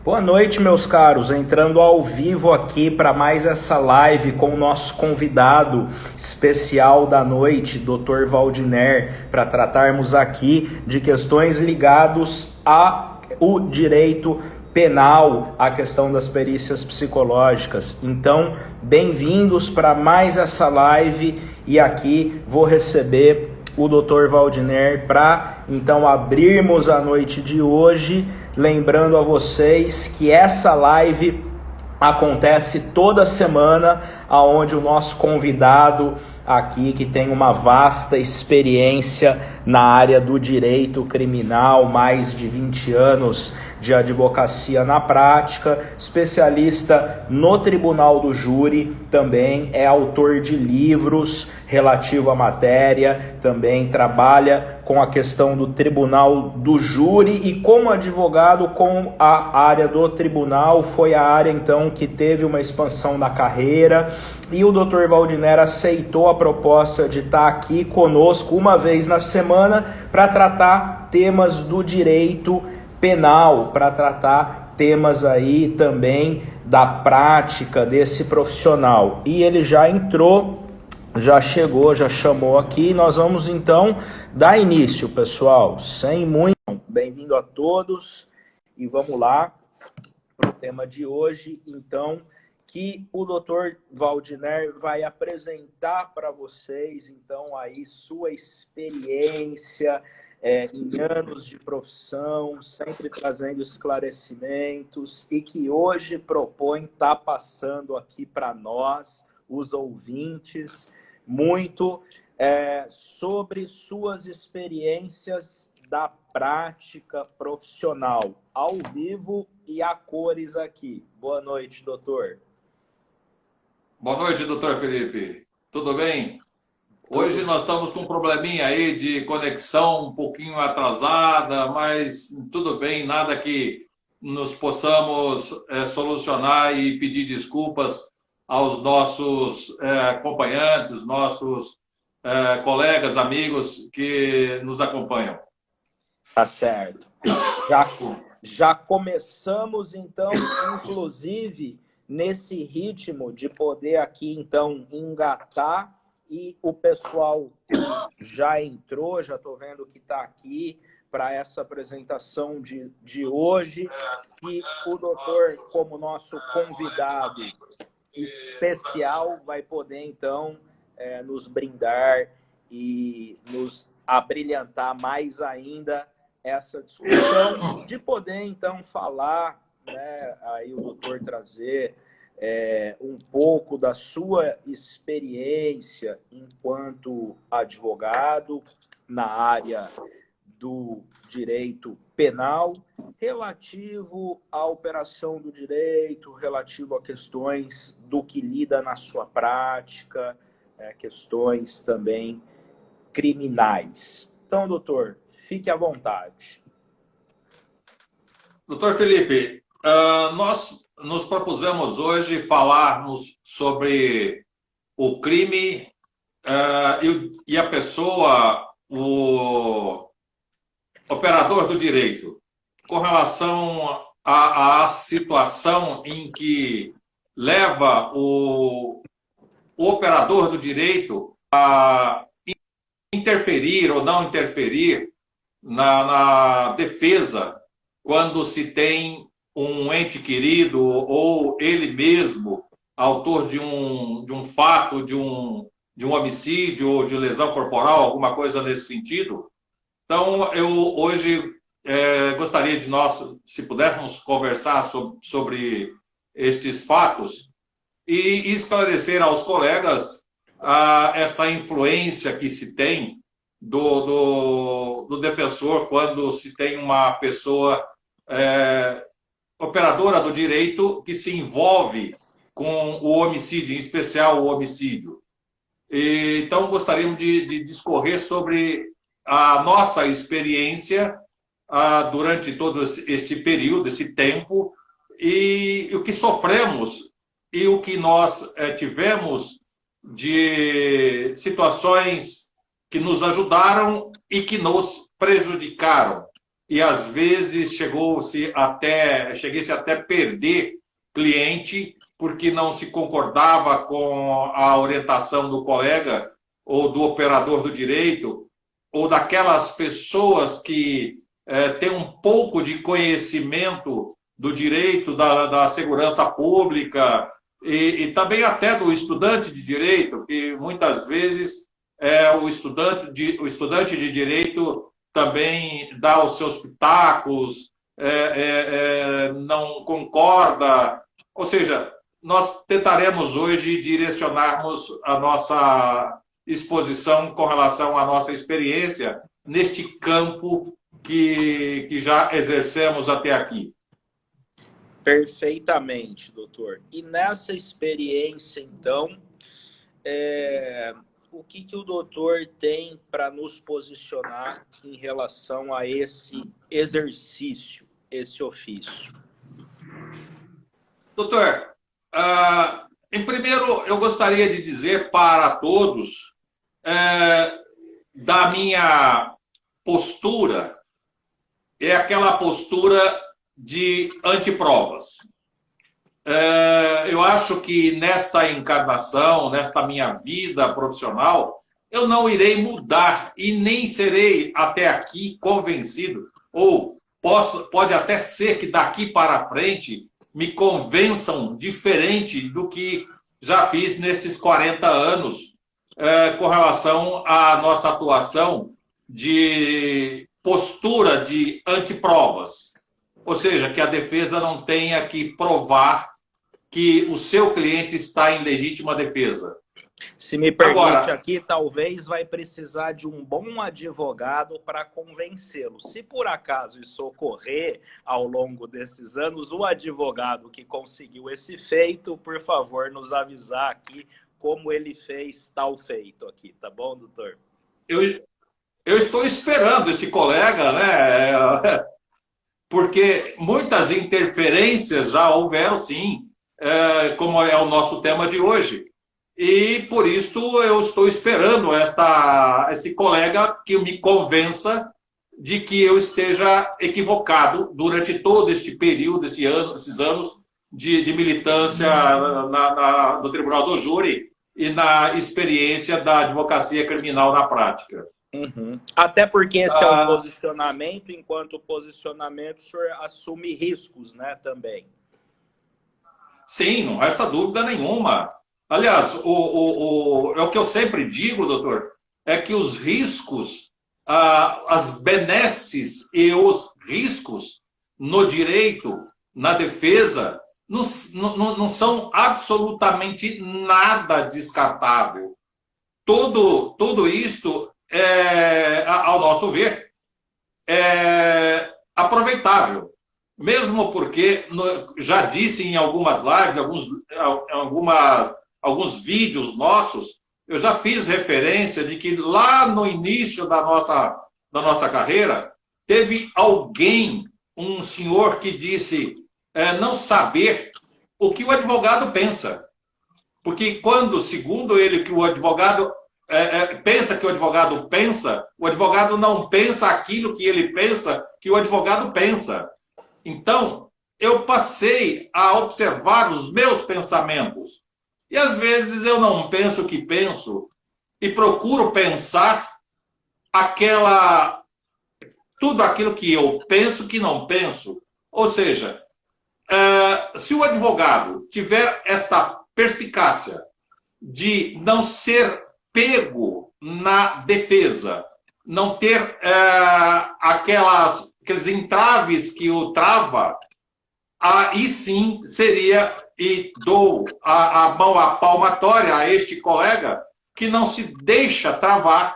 Boa noite, meus caros. Entrando ao vivo aqui para mais essa live com o nosso convidado especial da noite, Dr. Waldner, para tratarmos aqui de questões ligadas ao direito penal, a questão das perícias psicológicas. Então, bem-vindos para mais essa live e aqui vou receber o Dr. Waldner para então abrirmos a noite de hoje, lembrando a vocês que essa live acontece toda semana, aonde o nosso convidado aqui, que tem uma vasta experiência na área do direito criminal, mais de 20 anos de advocacia na prática, especialista no Tribunal do Júri, também é autor de livros relativo à matéria, também trabalha com a questão do Tribunal do Júri e como advogado com a área do tribunal, foi a área então que teve uma expansão na carreira, e o Dr. Waldner aceitou a proposta de estar aqui conosco uma vez na semana para tratar temas do direito penal, para tratar temas aí também da prática desse profissional. E ele já entrou, já chegou, já chamou aqui. Nós vamos então dar início, pessoal, sem muito. Bem-vindo a todos e vamos lá para o tema de hoje, então, que o Dr. Waldner vai apresentar para vocês, então, aí sua experiência em anos de profissão, sempre trazendo esclarecimentos e que hoje propõe estar passando aqui para nós, os ouvintes, muito sobre suas experiências da prática profissional, ao vivo e a cores aqui. Boa noite, doutor. Boa noite, doutor Felipe. Tudo bem? Hoje nós estamos com um probleminha aí de conexão um pouquinho atrasada, mas tudo bem, nada que nos possamos solucionar e pedir desculpas aos nossos acompanhantes, nossos colegas, amigos que nos acompanham. Tá certo. Já começamos, então, inclusive, nesse ritmo de poder aqui, então, engatar. E o pessoal já entrou, já estou vendo que está aqui para essa apresentação de hoje. E o doutor, como nosso convidado especial, vai poder, então, nos brindar e nos abrilhantar mais ainda essa discussão, de poder, então, falar, né, aí o doutor trazer um pouco da sua experiência enquanto advogado na área do direito penal, relativo à operação do direito, relativo a questões do que lida na sua prática, questões também criminais. Então, doutor, fique à vontade. Doutor Felipe, nós nos propusemos hoje falarmos sobre o crime e a pessoa, o operador do direito, com relação à situação em que leva o operador do direito a interferir ou não interferir na defesa quando se tem um ente querido ou ele mesmo autor de um fato, de um homicídio ou de lesão corporal, alguma coisa nesse sentido. Então, eu hoje gostaria de nós, se pudéssemos conversar sobre estes fatos e esclarecer aos colegas esta influência que se tem do defensor quando se tem uma pessoa operadora do direito que se envolve com o homicídio, em especial o homicídio. Então, gostaríamos de discorrer sobre a nossa experiência durante todo este período, esse tempo, e o que sofremos e o que nós tivemos de situações que nos ajudaram e que nos prejudicaram e às vezes cheguei-se até perder cliente porque não se concordava com a orientação do colega ou do operador do direito ou daquelas pessoas que têm um pouco de conhecimento do direito, da segurança pública e também até do estudante de direito, que muitas vezes o estudante de direito também dá os seus pitacos, não concorda. Ou seja, nós tentaremos hoje direcionarmos a nossa exposição com relação à nossa experiência neste campo que já exercemos até aqui. Perfeitamente, doutor. E nessa experiência, então, o que o doutor tem para nos posicionar em relação a esse exercício, esse ofício? Doutor, em primeiro, eu gostaria de dizer para todos da minha postura, é aquela postura de antiprovas. Eu acho que nesta encarnação, nesta minha vida profissional, eu não irei mudar e nem serei até aqui convencido, ou pode até ser que daqui para frente me convençam diferente do que já fiz nesses 40 anos com relação à nossa atuação de postura de antiprovas. Ou seja, que a defesa não tenha que provar que o seu cliente está em legítima defesa. Se me permite aqui, talvez vai precisar de um bom advogado para convencê-lo. Se por acaso isso ocorrer ao longo desses anos, o advogado que conseguiu esse feito, por favor, nos avisar aqui como ele fez tal feito aqui, tá bom, doutor? Eu estou esperando este colega, né? Porque muitas interferências já houveram, sim, como é o nosso tema de hoje. E, por isso, eu estou esperando esse colega que me convença de que eu esteja equivocado durante todo este período, esses anos de militância no Tribunal do Júri e na experiência da advocacia criminal na prática. Uhum. Até porque esse é um posicionamento, enquanto posicionamento o senhor assume riscos, né, também. Sim, não resta dúvida nenhuma. Aliás, é o que eu sempre digo, doutor, é que os riscos, as benesses e os riscos no direito, na defesa, não são absolutamente nada descartável. Tudo isto ao nosso ver, é aproveitável. Mesmo porque, já disse em algumas lives, alguns vídeos nossos, eu já fiz referência de que lá no início da nossa carreira, teve alguém, um senhor que disse não saber o que o advogado pensa. Porque quando, segundo ele, que o advogado pensa que o advogado não pensa aquilo que ele pensa que o advogado pensa. Então, eu passei a observar os meus pensamentos. E, às vezes, eu não penso o que penso e procuro pensar tudo aquilo que eu penso que não penso. Ou seja, se o advogado tiver esta perspicácia de não ser pego na defesa, não ter aqueles entraves que o trava, aí sim seria, e dou a mão à palmatória a este colega, que não se deixa travar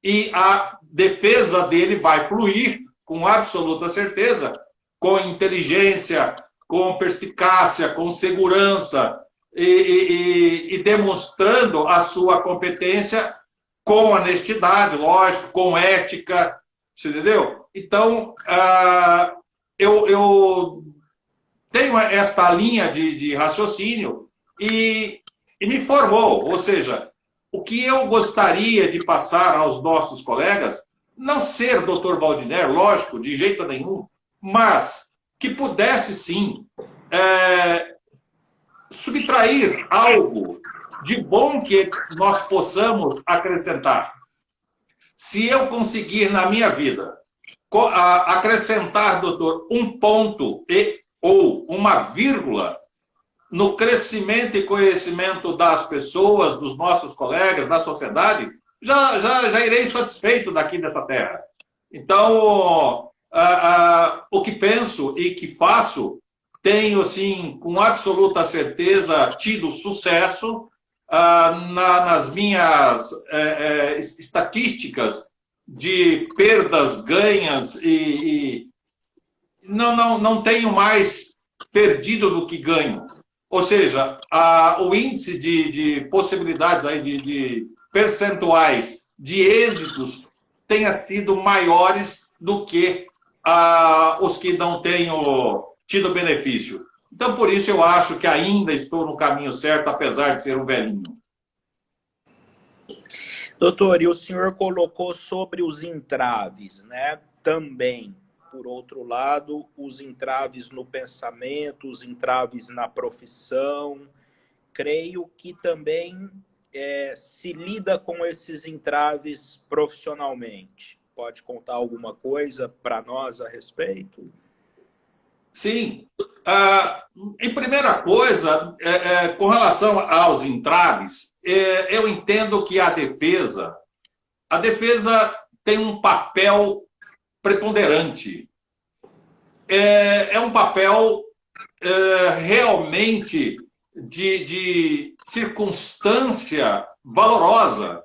e a defesa dele vai fluir com absoluta certeza, com inteligência, com perspicácia, com segurança e demonstrando a sua competência com honestidade, lógico, com ética, você entendeu? Então, eu tenho esta linha de raciocínio e me formou, ou seja, o que eu gostaria de passar aos nossos colegas não ser Dr. Waldner, lógico, de jeito nenhum, mas que pudesse sim subtrair algo de bom que nós possamos acrescentar. Se eu conseguir na minha vida acrescentar, doutor, um ponto ou uma vírgula no crescimento e conhecimento das pessoas, dos nossos colegas, da sociedade, já irei satisfeito daqui dessa terra. Então, o que penso e que faço, tenho, assim, com absoluta certeza, tido sucesso nas minhas estatísticas de perdas, ganhas, e não tenho mais perdido do que ganho. Ou seja, o índice de possibilidades, aí, de percentuais de êxitos tenha sido maiores do que os que não tenho tido benefício. Então, por isso, eu acho que ainda estou no caminho certo, apesar de ser um velhinho. Doutor, e o senhor colocou sobre os entraves, né? Também, por outro lado, os entraves no pensamento, os entraves na profissão. Creio que também se lida com esses entraves profissionalmente. Pode contar alguma coisa para nós a respeito? Sim. Em primeira coisa, com relação aos entraves, eu entendo que a defesa tem um papel preponderante. É um papel realmente de circunstância valorosa.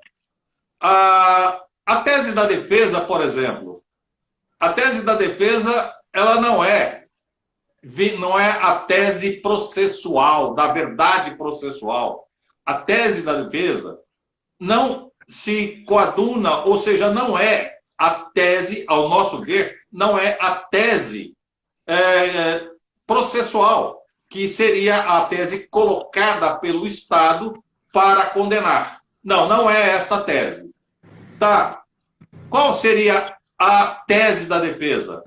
A tese da defesa, por exemplo, a tese da defesa, ela não é a tese processual, da verdade processual. A tese da defesa não se coaduna, ou seja, não é a tese, ao nosso ver, não é a tese processual, que seria a tese colocada pelo Estado para condenar. Não é esta a tese. Tá. Qual seria a tese da defesa?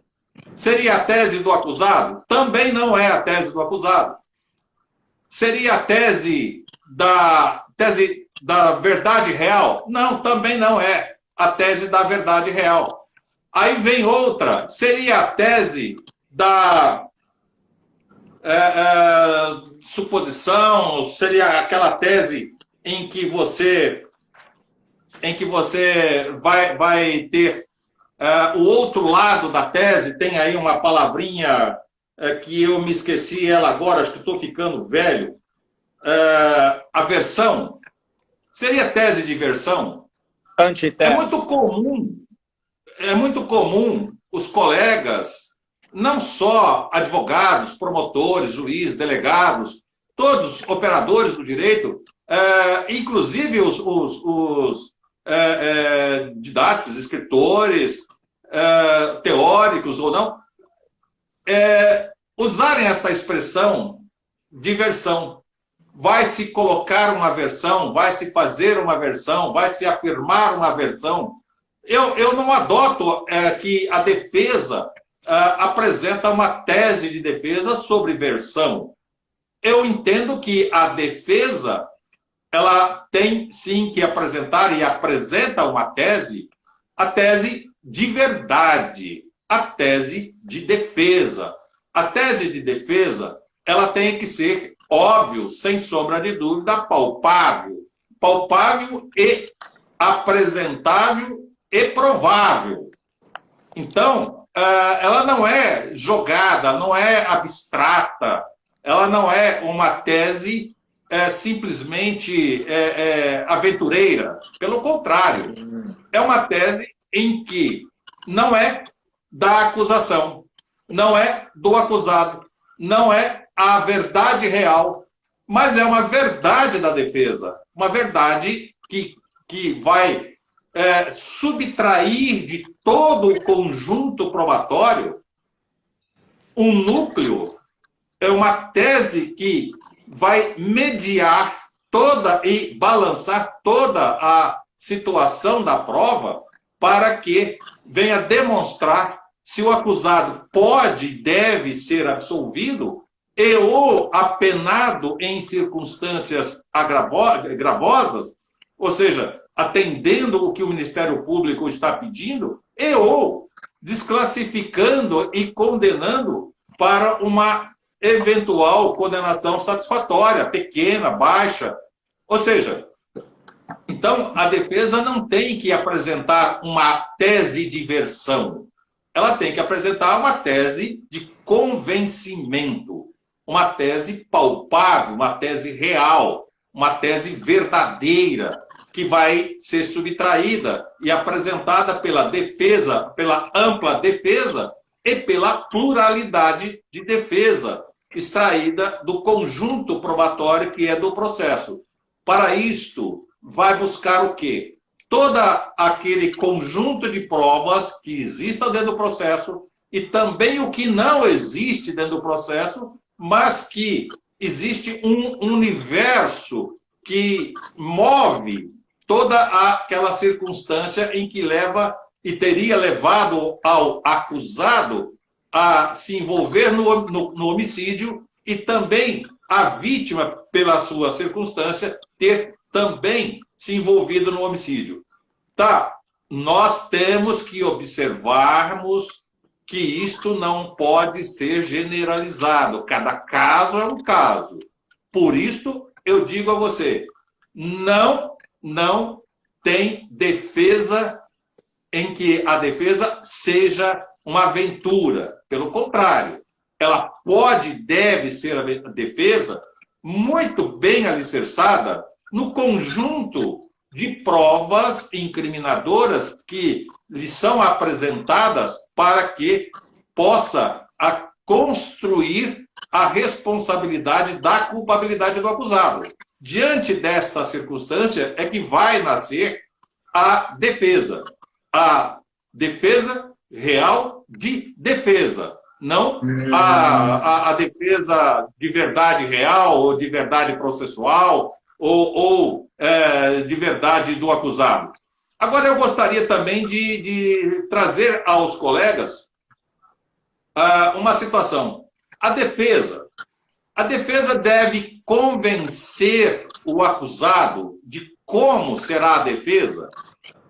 Seria a tese do acusado? Também não é a tese do acusado. Seria a tese da verdade real? Não, também não é a tese da verdade real. Aí vem outra. Seria a tese da suposição? Seria aquela tese em que você vai ter o outro lado da tese? Tem aí uma palavrinha que eu me esqueci ela agora, acho que estou ficando velho. Aversão. Seria tese de versão? Antitese. É muito comum os colegas, não só advogados, promotores, juízes, delegados, todos operadores do direito, inclusive os didáticos, escritores, teóricos ou não, usarem esta expressão de versão. Vai se colocar uma versão, vai se fazer uma versão, vai se afirmar uma versão. Eu não adoto que a defesa apresenta uma tese de defesa sobre versão. Eu entendo que a defesa ela tem sim que apresentar e apresenta uma tese, a tese de verdade, a tese de defesa. A tese de defesa ela tem que ser óbvio, sem sombra de dúvida, palpável e apresentável e provável. Então, ela não é jogada, não é abstrata, ela não é uma tese simplesmente aventureira. Pelo contrário, é uma tese em que não é da acusação, não é do acusado, não é a verdade real, mas é uma verdade da defesa, uma verdade que vai subtrair de todo o conjunto probatório um núcleo, uma tese que vai mediar toda e balançar toda a situação da prova para que venha demonstrar se o acusado pode e deve ser absolvido e ou apenado em circunstâncias gravosas, ou seja, atendendo o que o Ministério Público está pedindo, e ou desclassificando e condenando para uma eventual condenação satisfatória, pequena, baixa. Ou seja, então a defesa não tem que apresentar uma tese de versão, ela tem que apresentar uma tese de convencimento, uma tese palpável, uma tese real, uma tese verdadeira, que vai ser subtraída e apresentada pela defesa, pela ampla defesa e pela pluralidade de defesa, extraída do conjunto probatório que é do processo. Para isto, vai buscar o quê? Todo aquele conjunto de provas que existam dentro do processo e também o que não existe dentro do processo, mas que existe um universo que move toda aquela circunstância em que leva e teria levado ao acusado a se envolver no homicídio e também a vítima, pela sua circunstância, ter também se envolvido no homicídio. Tá, nós temos que observarmos que isto não pode ser generalizado. Cada caso é um caso. Por isso, eu digo a você, não tem defesa em que a defesa seja uma aventura. Pelo contrário, ela pode e deve ser a defesa muito bem alicerçada no conjunto de provas incriminadoras que lhe são apresentadas para que possa construir a responsabilidade da culpabilidade do acusado. Diante desta circunstância é que vai nascer a defesa real de defesa, não a defesa de verdade real ou de verdade processual ou de verdade do acusado. Agora, eu gostaria também de trazer aos colegas uma situação. A defesa deve convencer o acusado de como será a defesa,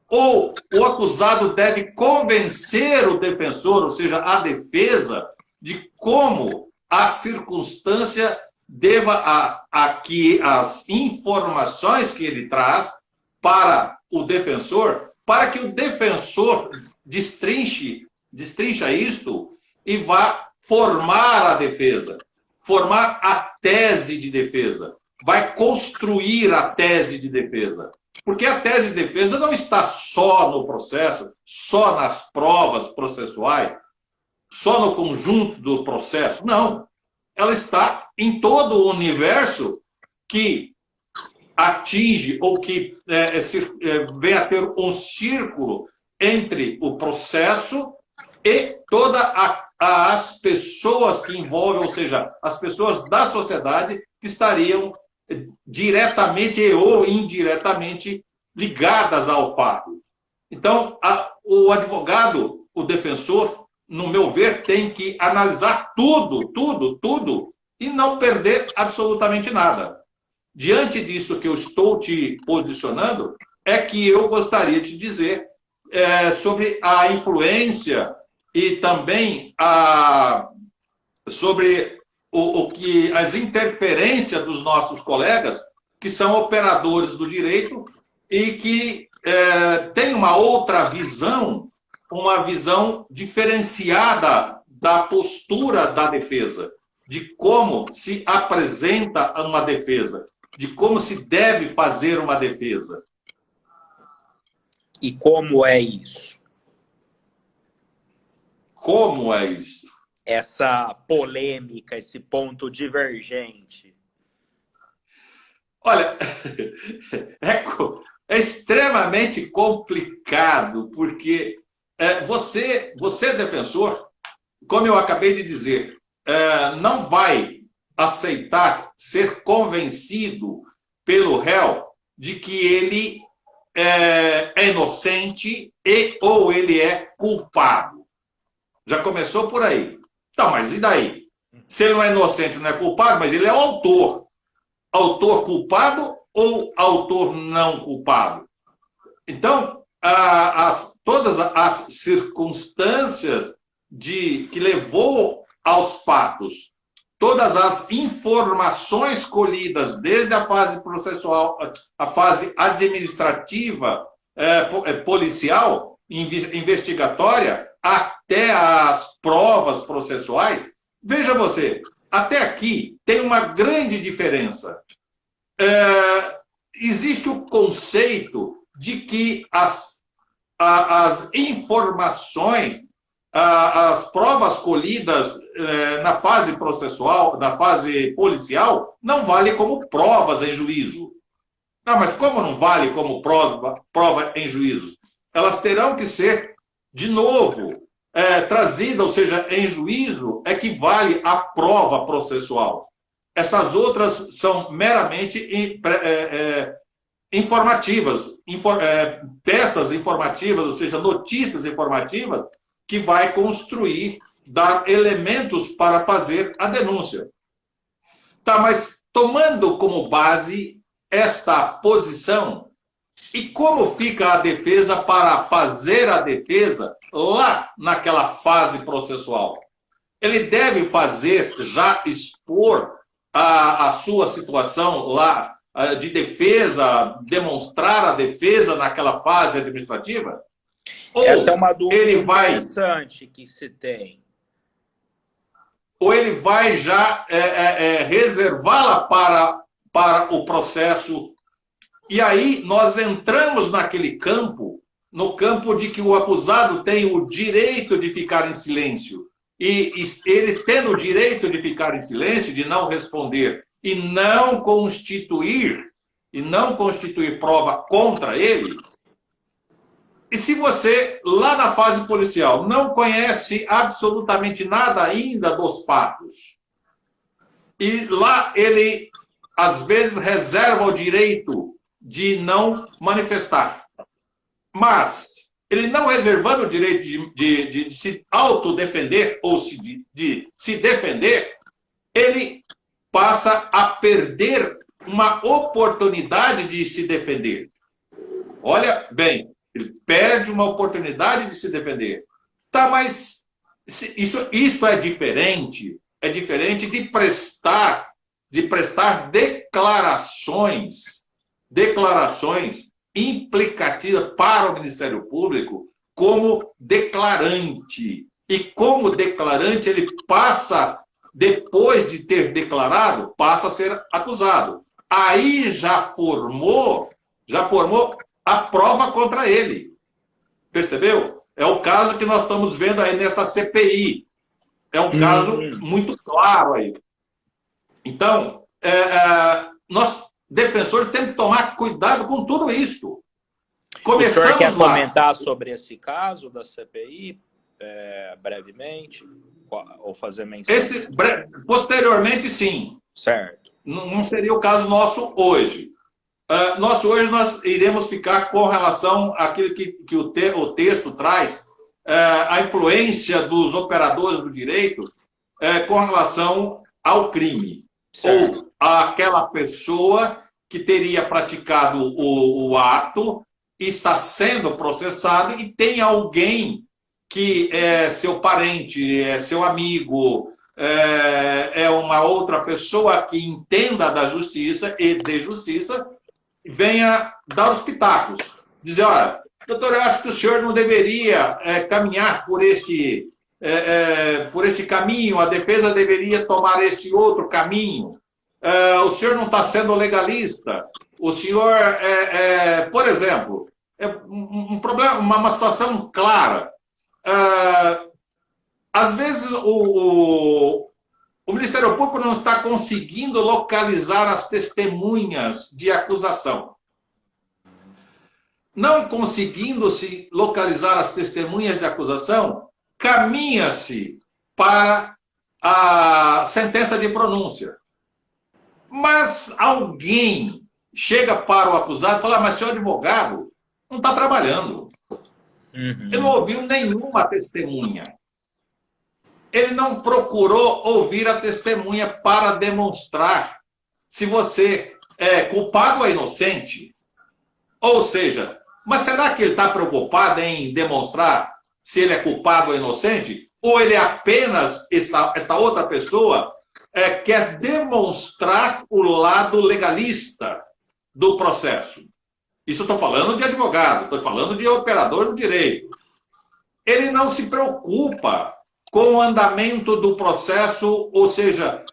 ou o acusado deve convencer o defensor, ou seja, a defesa, de como a circunstância deva que as informações que ele traz para o defensor, para que o defensor destrincha isto e vá formar a defesa, formar a tese de defesa, vai construir a tese de defesa. Porque a tese de defesa não está só no processo, só nas provas processuais, só no conjunto do processo. Não. Ela está em todo o universo que atinge ou que vem a ter um círculo entre o processo e todas as pessoas que envolvem, ou seja, as pessoas da sociedade que estariam diretamente ou indiretamente ligadas ao fato. Então, o advogado, o defensor, no meu ver, tem que analisar tudo, e não perder absolutamente nada. Diante disso que eu estou te posicionando, é que eu gostaria de dizer sobre a influência e também sobre o que as interferências dos nossos colegas, que são operadores do direito e que têm uma outra visão, uma visão diferenciada da postura da defesa, de como se apresenta uma defesa, de como se deve fazer uma defesa. E como é isso? Como é isso? Essa polêmica, esse ponto divergente. Olha, é extremamente complicado, porque você, defensor, como eu acabei de dizer, não vai aceitar ser convencido pelo réu de que ele é inocente ou ele é culpado. Já começou por aí. Então, mas e daí? Se ele não é inocente, não é culpado, mas ele é o autor. Autor culpado ou autor não culpado? Então, todas as circunstâncias que levou aos fatos, todas as informações colhidas desde a fase processual, a fase administrativa, policial, investigatória, até as provas processuais, veja você, até aqui tem uma grande diferença. Existe o conceito de que as informações, as provas colhidas na fase processual, na fase policial, não valem como provas em juízo. Não, mas como não vale como prova em juízo? Elas terão que ser, de novo, trazidas, ou seja, em juízo, é que vale a prova processual. Essas outras são meramente informativas, peças informativas, ou seja, notícias informativas, que vai construir, dar elementos para fazer a denúncia. Tá, mas tomando como base esta posição, e como fica a defesa para fazer a defesa lá naquela fase processual? Ele deve fazer, já expor a sua situação lá de defesa, demonstrar a defesa naquela fase administrativa? Ou essa é uma dúvida ele vai, interessante que se tem. ou ele vai já reservá-la para o processo. E aí nós entramos naquele campo, no campo de que o acusado tem o direito de ficar em silêncio. E ele tendo o direito de ficar em silêncio, de não responder e não constituir prova contra ele. E se você, lá na fase policial, não conhece absolutamente nada ainda dos fatos, e lá ele, às vezes, reserva o direito de não manifestar, mas ele não reservando o direito de se autodefender ou de se defender, ele passa a perder uma oportunidade de se defender. Olha bem, ele perde uma oportunidade de se defender. Tá, mas isso é diferente de prestar declarações implicativas para o Ministério Público como declarante. E como declarante, ele passa, depois de ter declarado, passa a ser acusado. Aí já formou a prova contra ele. Percebeu? É o caso que nós estamos vendo aí nesta CPI. É um caso muito claro aí. Então, nós, defensores, temos que tomar cuidado com tudo isso. Começamos o senhor quer comentar sobre esse caso da CPI, brevemente? Ou fazer menção? Posteriormente, sim. Certo. Não seria o caso nosso hoje. Hoje nós iremos ficar com relação àquilo que o texto traz, a influência dos operadores do direito com relação ao crime. Certo. Ou àquela pessoa que teria praticado o ato, está sendo processado e tem alguém que é seu parente, é seu amigo, é uma outra pessoa que entenda da justiça e de justiça, venha dar os pitacos. Dizer, olha, doutor, eu acho que o senhor não deveria caminhar por este caminho, a defesa deveria tomar este outro caminho. O senhor não está sendo legalista. O senhor, por exemplo, um problema, uma situação clara. Às vezes o Ministério Público não está conseguindo localizar as testemunhas de acusação. Não conseguindo se localizar as testemunhas de acusação, caminha-se para a sentença de pronúncia. Mas alguém chega para o acusado e fala, mas senhor advogado, não está trabalhando. Uhum. Ele não ouviu nenhuma testemunha. Ele não procurou ouvir a testemunha para demonstrar se você é culpado ou inocente. Ou seja, mas será que ele está preocupado em demonstrar se ele é culpado ou inocente? Ou ele apenas, esta outra pessoa, quer demonstrar o lado legalista do processo? Isso estou falando de advogado, estou falando de operador do direito. Ele não se preocupa com o andamento do processo, ou seja,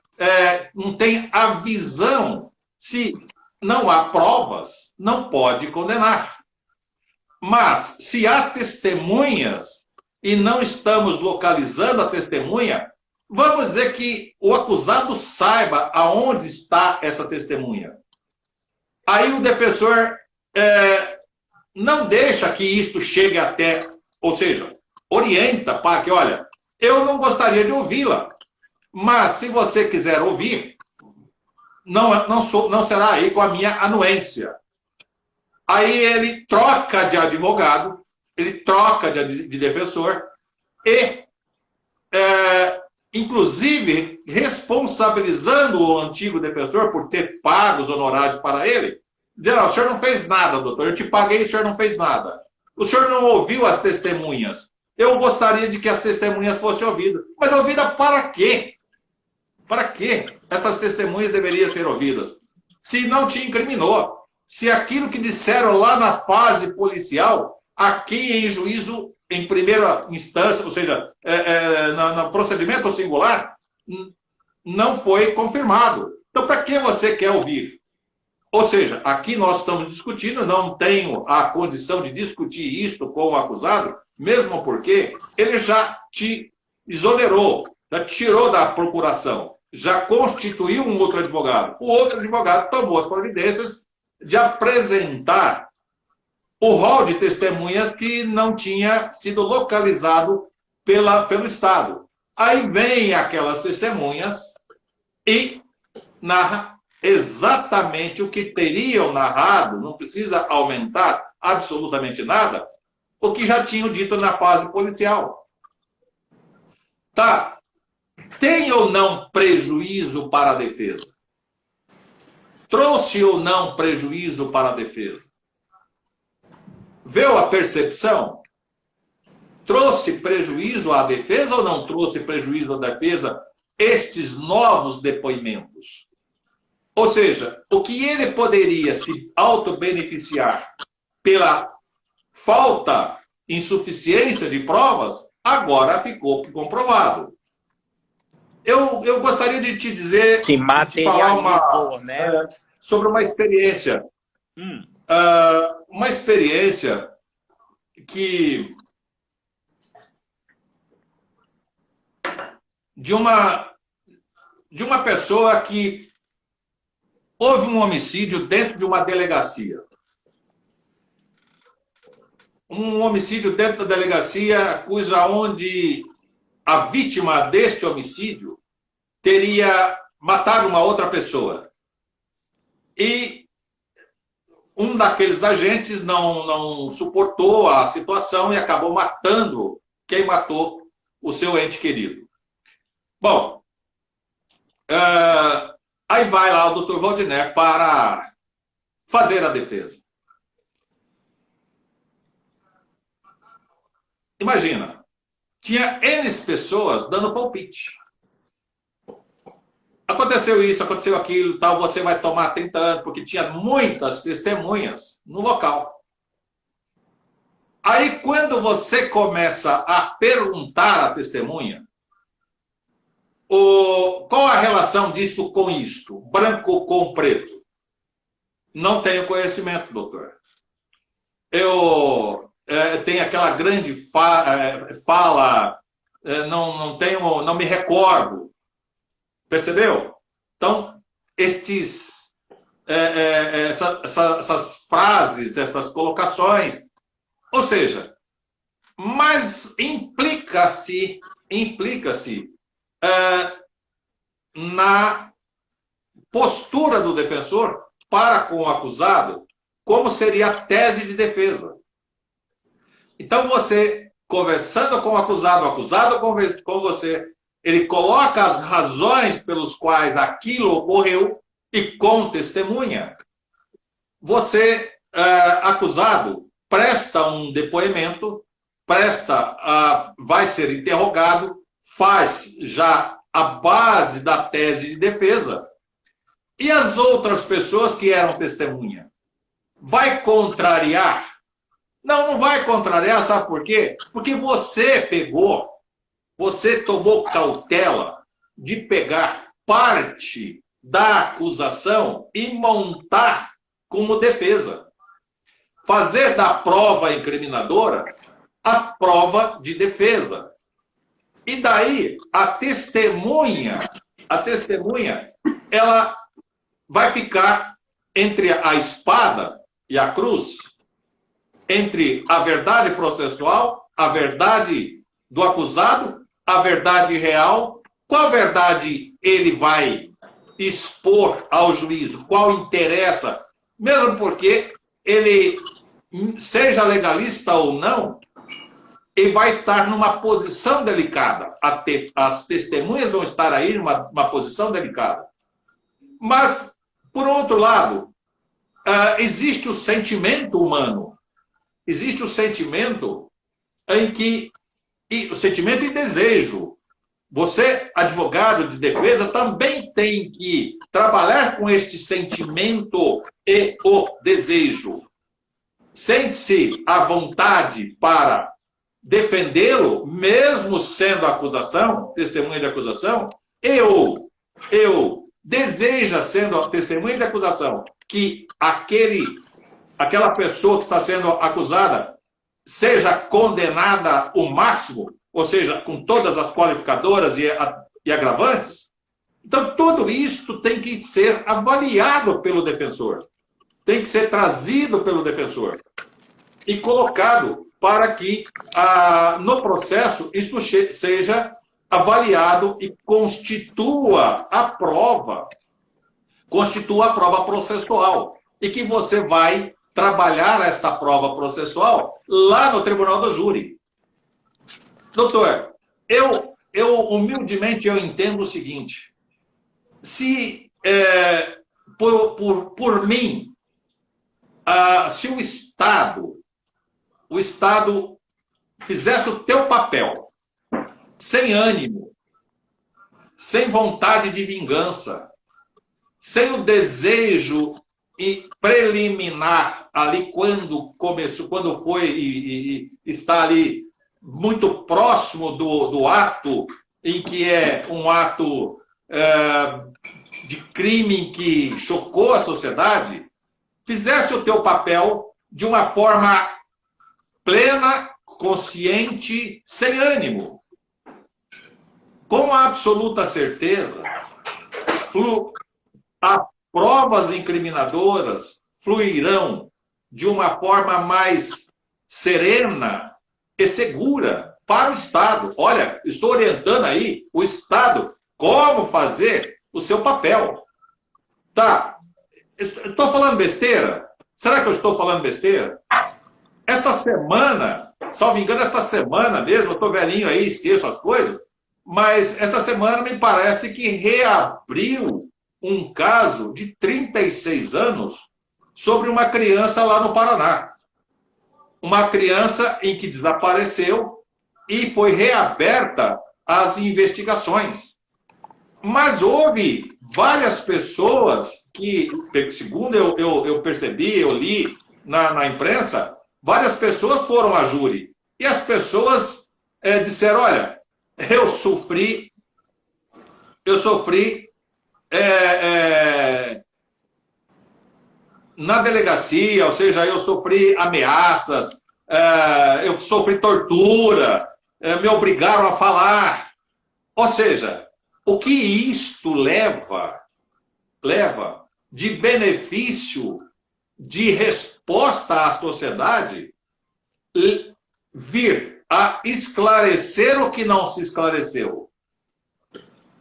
não tem a visão. Se não há provas, não pode condenar. Mas, se há testemunhas e não estamos localizando a testemunha, vamos dizer que o acusado saiba aonde está essa testemunha. Aí o defensor não deixa que isto chegue até, ou seja, orienta para que, olha, eu não gostaria de ouvi-la, mas se você quiser ouvir, não será aí com a minha anuência. Aí ele troca de advogado, ele troca de defensor e, inclusive, responsabilizando o antigo defensor por ter pago os honorários para ele, dizendo, o senhor não fez nada, doutor, eu te paguei e o senhor não fez nada. O senhor não ouviu as testemunhas. Eu gostaria de que as testemunhas fossem ouvidas. Mas ouvidas para quê? Para que essas testemunhas deveriam ser ouvidas? Se não te incriminou. Se aquilo que disseram lá na fase policial, aqui em juízo em primeira instância, ou seja, no procedimento singular, não foi confirmado. Então, para que você quer ouvir? Ou seja, aqui nós estamos discutindo, não tenho a condição de discutir isto com o acusado, mesmo porque ele já te exonerou, já tirou da procuração, já constituiu um outro advogado. O outro advogado tomou as providências de apresentar o rol de testemunhas que não tinha sido localizado pelo Estado. Aí vem aquelas testemunhas e narra exatamente o que teriam narrado, não precisa aumentar absolutamente nada, o que já tinham dito na fase policial. Tá. Tem ou não prejuízo para a defesa? Trouxe ou não prejuízo para a defesa? Viu a percepção? Trouxe prejuízo à defesa ou não trouxe prejuízo à defesa estes novos depoimentos? Ou seja, o que ele poderia se auto-beneficiar pela falta, insuficiência de provas, agora ficou comprovado. Eu gostaria de te dizer, que materializou, né? Sobre uma experiência. Uma experiência que de uma pessoa que houve um homicídio dentro de uma delegacia. Um homicídio dentro da delegacia, onde a vítima deste homicídio teria matado uma outra pessoa. E um daqueles agentes não suportou a situação e acabou matando quem matou o seu ente querido. Bom, aí vai lá o doutor Valdiner para fazer a defesa. Imagina, tinha N pessoas dando palpite. Aconteceu isso, aconteceu aquilo, tal, você vai tomar 30 anos, porque tinha muitas testemunhas no local. Aí, quando você começa a perguntar à testemunha, qual a relação disto com isto? Branco com preto? Não tenho conhecimento, doutor. Eu tenho aquela grande fala, não me recordo. Percebeu? Então, essas frases, essas colocações, ou seja, mas implica-se na postura do defensor para com o acusado, como seria a tese de defesa. Então você, conversando com o acusado com você, ele coloca as razões pelas quais aquilo ocorreu e com testemunha. Você, acusado, presta um depoimento, vai ser interrogado, faz já a base da tese de defesa. E as outras pessoas que eram testemunha? Vai contrariar? Não, não vai contrariar, sabe por quê? Porque você tomou cautela de pegar parte da acusação e montar como defesa. Fazer da prova incriminadora a prova de defesa. E daí a testemunha, ela vai ficar entre a espada e a cruz, entre a verdade processual, a verdade do acusado, a verdade real. Qual verdade ele vai expor ao juízo? Qual interessa? Mesmo porque ele, seja legalista ou não, ele vai estar numa posição delicada. As testemunhas vão estar aí numa posição delicada. Mas, por outro lado, existe o sentimento humano. Existe o sentimento o sentimento e desejo. Você, advogado de defesa, também tem que trabalhar com este sentimento e o desejo. Sente-se à vontade para defendê-lo, mesmo sendo acusação, testemunha de acusação, eu deseja, sendo a testemunha de acusação, que aquela pessoa que está sendo acusada seja condenada o máximo, ou seja, com todas as qualificadoras e agravantes. Então, tudo isso tem que ser avaliado pelo defensor, tem que ser trazido pelo defensor e colocado para que, no processo, isso seja avaliado e constitua a prova processual, e que você vai trabalhar esta prova processual lá no tribunal do júri. Doutor, humildemente eu entendo o seguinte: se por mim, se o Estado fizesse o teu papel sem ânimo, sem vontade de vingança, sem o desejo preliminar ali quando começou, quando foi e está ali muito próximo do ato, em que é um ato de crime que chocou a sociedade, fizesse o teu papel de uma forma plena, consciente, sem ânimo. Com absoluta certeza, as provas incriminadoras fluirão de uma forma mais serena e segura para o Estado. Olha, estou orientando aí o Estado como fazer o seu papel. Tá, estou falando besteira? Será que eu estou falando besteira? Esta semana, salvo engano, esta semana mesmo, eu estou velhinho aí, esqueço as coisas, mas esta semana me parece que reabriu um caso de 36 anos sobre uma criança lá no Paraná. Uma criança em que desapareceu e foi reaberta as investigações. Mas houve várias pessoas que, segundo eu percebi, eu li na imprensa, várias pessoas foram a júri. E as pessoas disseram, olha, eu sofri na delegacia, ou seja, eu sofri ameaças, eu sofri tortura, me obrigaram a falar. Ou seja, o que isto leva de benefício, de resposta à sociedade, vir a esclarecer o que não se esclareceu.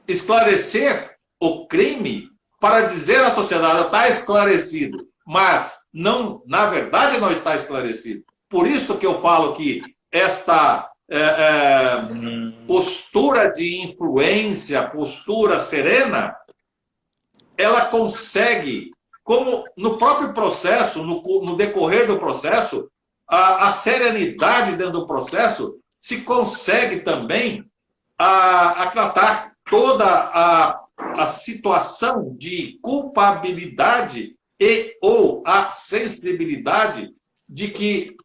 Esclarecer o crime para dizer à sociedade, está esclarecido, mas não, na verdade não está esclarecido. Por isso que eu falo que esta postura de influência, postura serena, ela consegue, como no próprio processo, no decorrer do processo, a serenidade dentro do processo se consegue também a tratar toda a situação de culpabilidade e ou a sensibilidade de que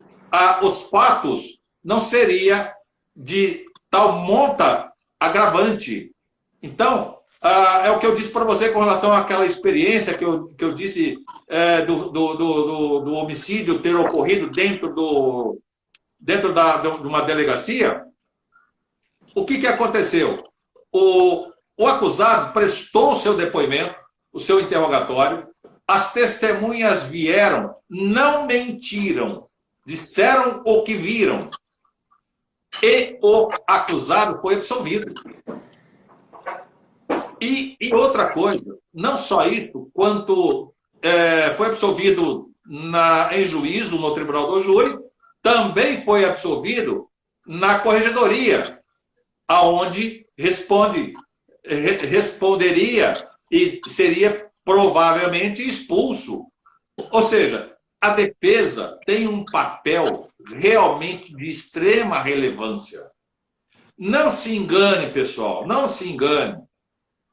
os fatos não seria de tal monta agravante. Então, é o que eu disse para você com relação àquela experiência que eu disse do homicídio ter ocorrido dentro de uma delegacia. O que aconteceu? O acusado prestou o seu depoimento, o seu interrogatório, as testemunhas vieram, não mentiram, disseram o que viram, e o acusado foi absolvido. E outra coisa, não só isso, quanto foi absolvido em juízo no Tribunal do Júri, também foi absolvido na corregedoria, aonde responderia e seria provavelmente expulso. Ou seja, a defesa tem um papel realmente de extrema relevância. Não se engane, pessoal, não se engane.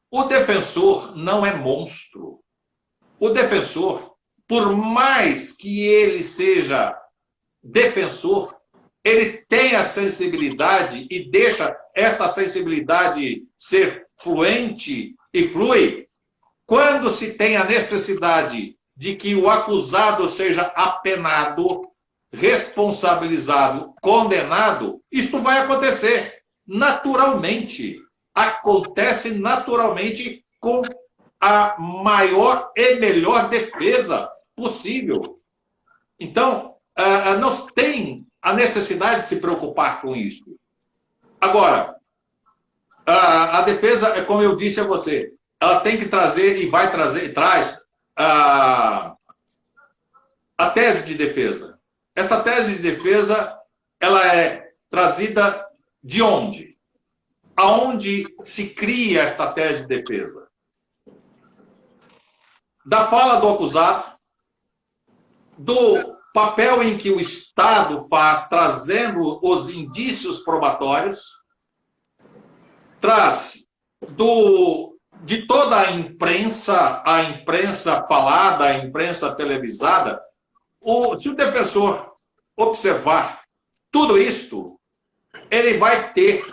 O defensor não é monstro. O defensor, por mais que ele seja defensor, ele tem a sensibilidade e deixa esta sensibilidade ser fluente e flui quando se tem a necessidade de que o acusado seja apenado, responsabilizado, condenado. Isto vai acontecer naturalmente. Acontece naturalmente com a maior e melhor defesa possível. Então, não tem a necessidade de se preocupar com isso. Agora, a defesa, como eu disse a você, ela tem que trazer e vai trazer, traz a tese de defesa. Esta tese de defesa, ela é trazida de onde? Aonde se cria esta tese de defesa? Da fala do acusado, do papel em que o Estado faz trazendo os indícios probatórios, traz de toda a imprensa falada, a imprensa televisada. Se o defensor observar tudo isto, ele vai ter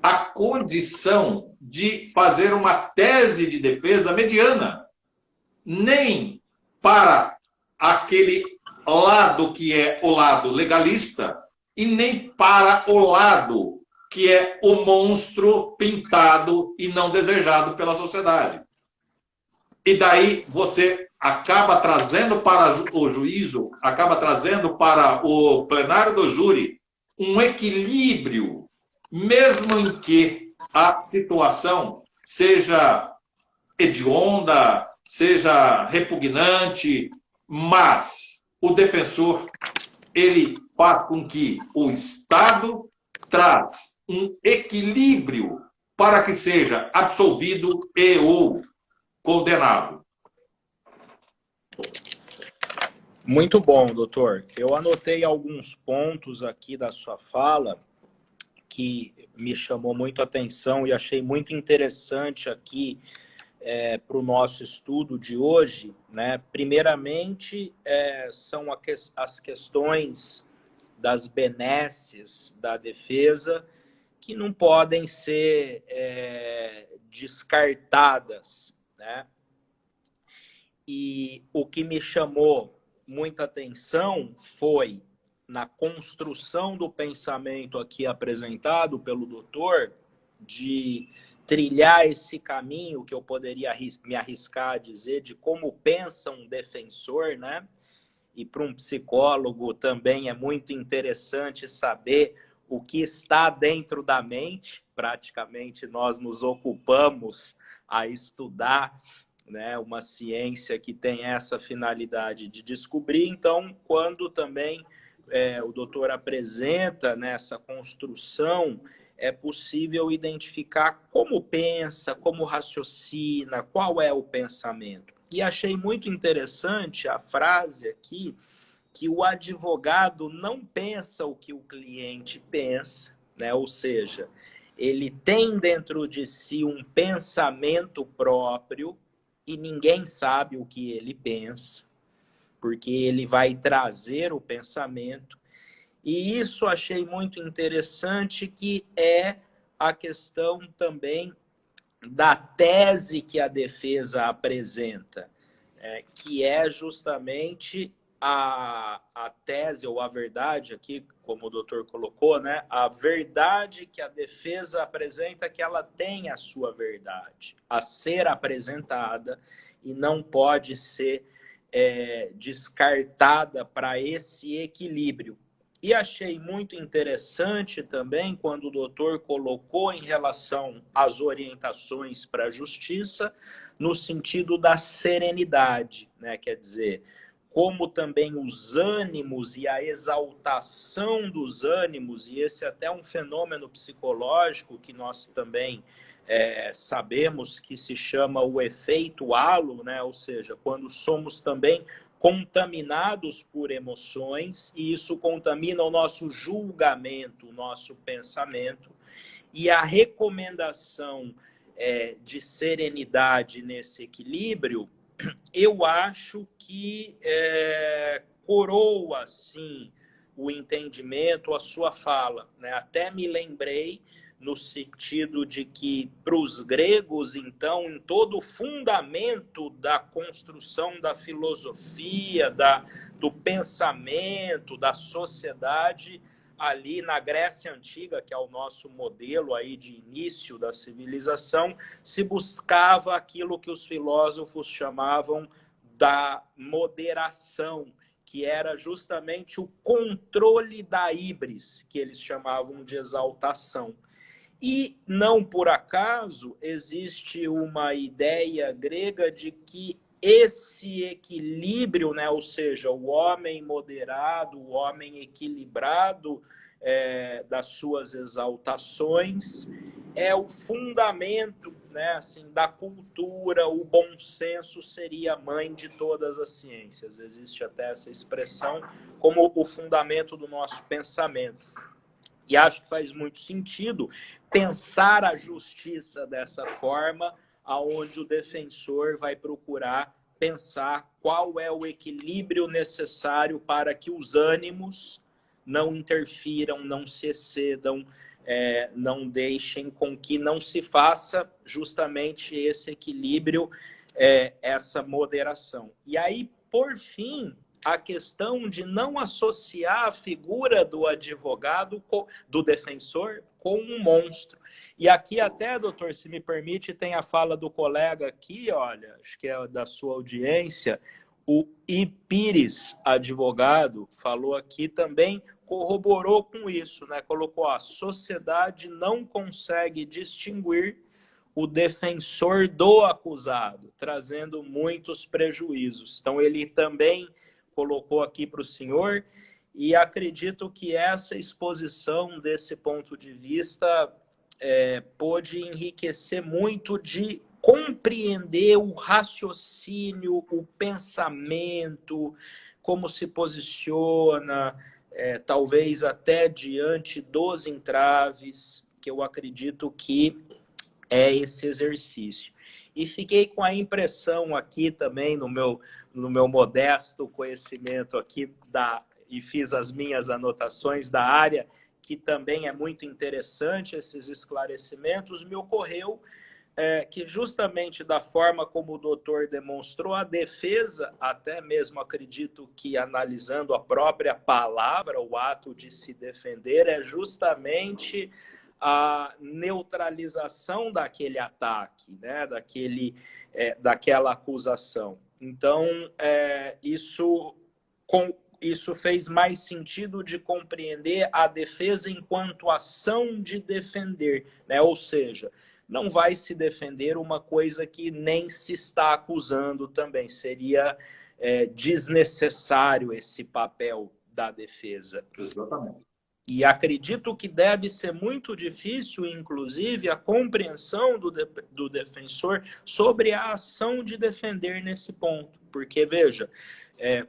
a condição de fazer uma tese de defesa mediana, nem para aquele lado que é o lado legalista e nem para o lado que é o monstro pintado e não desejado pela sociedade. E daí você acaba trazendo para o juízo, acaba trazendo para o plenário do júri um equilíbrio, mesmo em que a situação seja hedionda, seja repugnante, mas o defensor, ele faz com que o Estado traz um equilíbrio para que seja absolvido e ou condenado. Muito bom, doutor. Eu anotei alguns pontos aqui da sua fala que me chamou muito a atenção e achei muito interessante aqui para o nosso estudo de hoje, né? Primeiramente, são as questões das benesses da defesa que não podem ser descartadas, né? E o que me chamou muita atenção foi, na construção do pensamento aqui apresentado pelo doutor, de trilhar esse caminho que eu poderia me arriscar a dizer de como pensa um defensor, né? E para um psicólogo também é muito interessante saber o que está dentro da mente. Praticamente nós nos ocupamos a estudar, né, uma ciência que tem essa finalidade de descobrir. Então, quando também o doutor apresenta nessa construção, é possível identificar como pensa, como raciocina, qual é o pensamento. E achei muito interessante a frase aqui, que o advogado não pensa o que o cliente pensa, né? Ou seja, ele tem dentro de si um pensamento próprio e ninguém sabe o que ele pensa, porque ele vai trazer o pensamento. E isso achei muito interessante, que é a questão também da tese que a defesa apresenta, que é justamente a tese ou a verdade aqui, como o doutor colocou, né? A verdade que a defesa apresenta, que ela tem a sua verdade a ser apresentada e não pode ser descartada para esse equilíbrio. E achei muito interessante também quando o doutor colocou em relação às orientações para a justiça, no sentido da serenidade, né? Quer dizer, como também os ânimos e a exaltação dos ânimos, e esse é até um fenômeno psicológico que nós também sabemos, que se chama o efeito halo, né? Ou seja, quando somos também contaminados por emoções, e isso contamina o nosso julgamento, o nosso pensamento, e a recomendação de serenidade nesse equilíbrio, eu acho que coroa, assim, o entendimento, a sua fala, né? Até me lembrei no sentido de que, para os gregos, então, em todo o fundamento da construção da filosofia, do pensamento, da sociedade, ali na Grécia Antiga, que é o nosso modelo aí de início da civilização, se buscava aquilo que os filósofos chamavam da moderação, que era justamente o controle da híbris, que eles chamavam de exaltação. E, não por acaso, existe uma ideia grega de que esse equilíbrio, né, ou seja, o homem moderado, o homem equilibrado das suas exaltações, é o fundamento, né, assim, da cultura. O bom senso seria a mãe de todas as ciências. Existe até essa expressão como o fundamento do nosso pensamento. E acho que faz muito sentido pensar a justiça dessa forma, aonde o defensor vai procurar pensar qual é o equilíbrio necessário para que os ânimos não interfiram, não se excedam, não deixem com que não se faça justamente esse equilíbrio, essa moderação. E aí, por fim, a questão de não associar a figura do advogado, do defensor, com um monstro. E aqui até, doutor, se me permite, tem a fala do colega aqui, olha, acho que é da sua audiência, o Ipires, advogado, falou aqui também, corroborou com isso, né? Colocou: a sociedade não consegue distinguir o defensor do acusado, trazendo muitos prejuízos. Então, ele também colocou aqui para o senhor, e acredito que essa exposição desse ponto de vista pôde enriquecer muito de compreender o raciocínio, o pensamento, como se posiciona, talvez até diante dos entraves, que eu acredito que é esse exercício. E fiquei com a impressão aqui também, no meu modesto conhecimento aqui, e fiz as minhas anotações da área, que também é muito interessante esses esclarecimentos, me ocorreu que justamente da forma como o doutor demonstrou, a defesa, até mesmo acredito que analisando a própria palavra, o ato de se defender, é justamente a neutralização daquele ataque, né? Daquela acusação. Então, isso fez mais sentido de compreender a defesa enquanto ação de defender, né? Ou seja, não vai se defender uma coisa que nem se está acusando também. Seria desnecessário esse papel da defesa. Exatamente. E acredito que deve ser muito difícil, inclusive, a compreensão do defensor sobre a ação de defender nesse ponto. Porque, veja,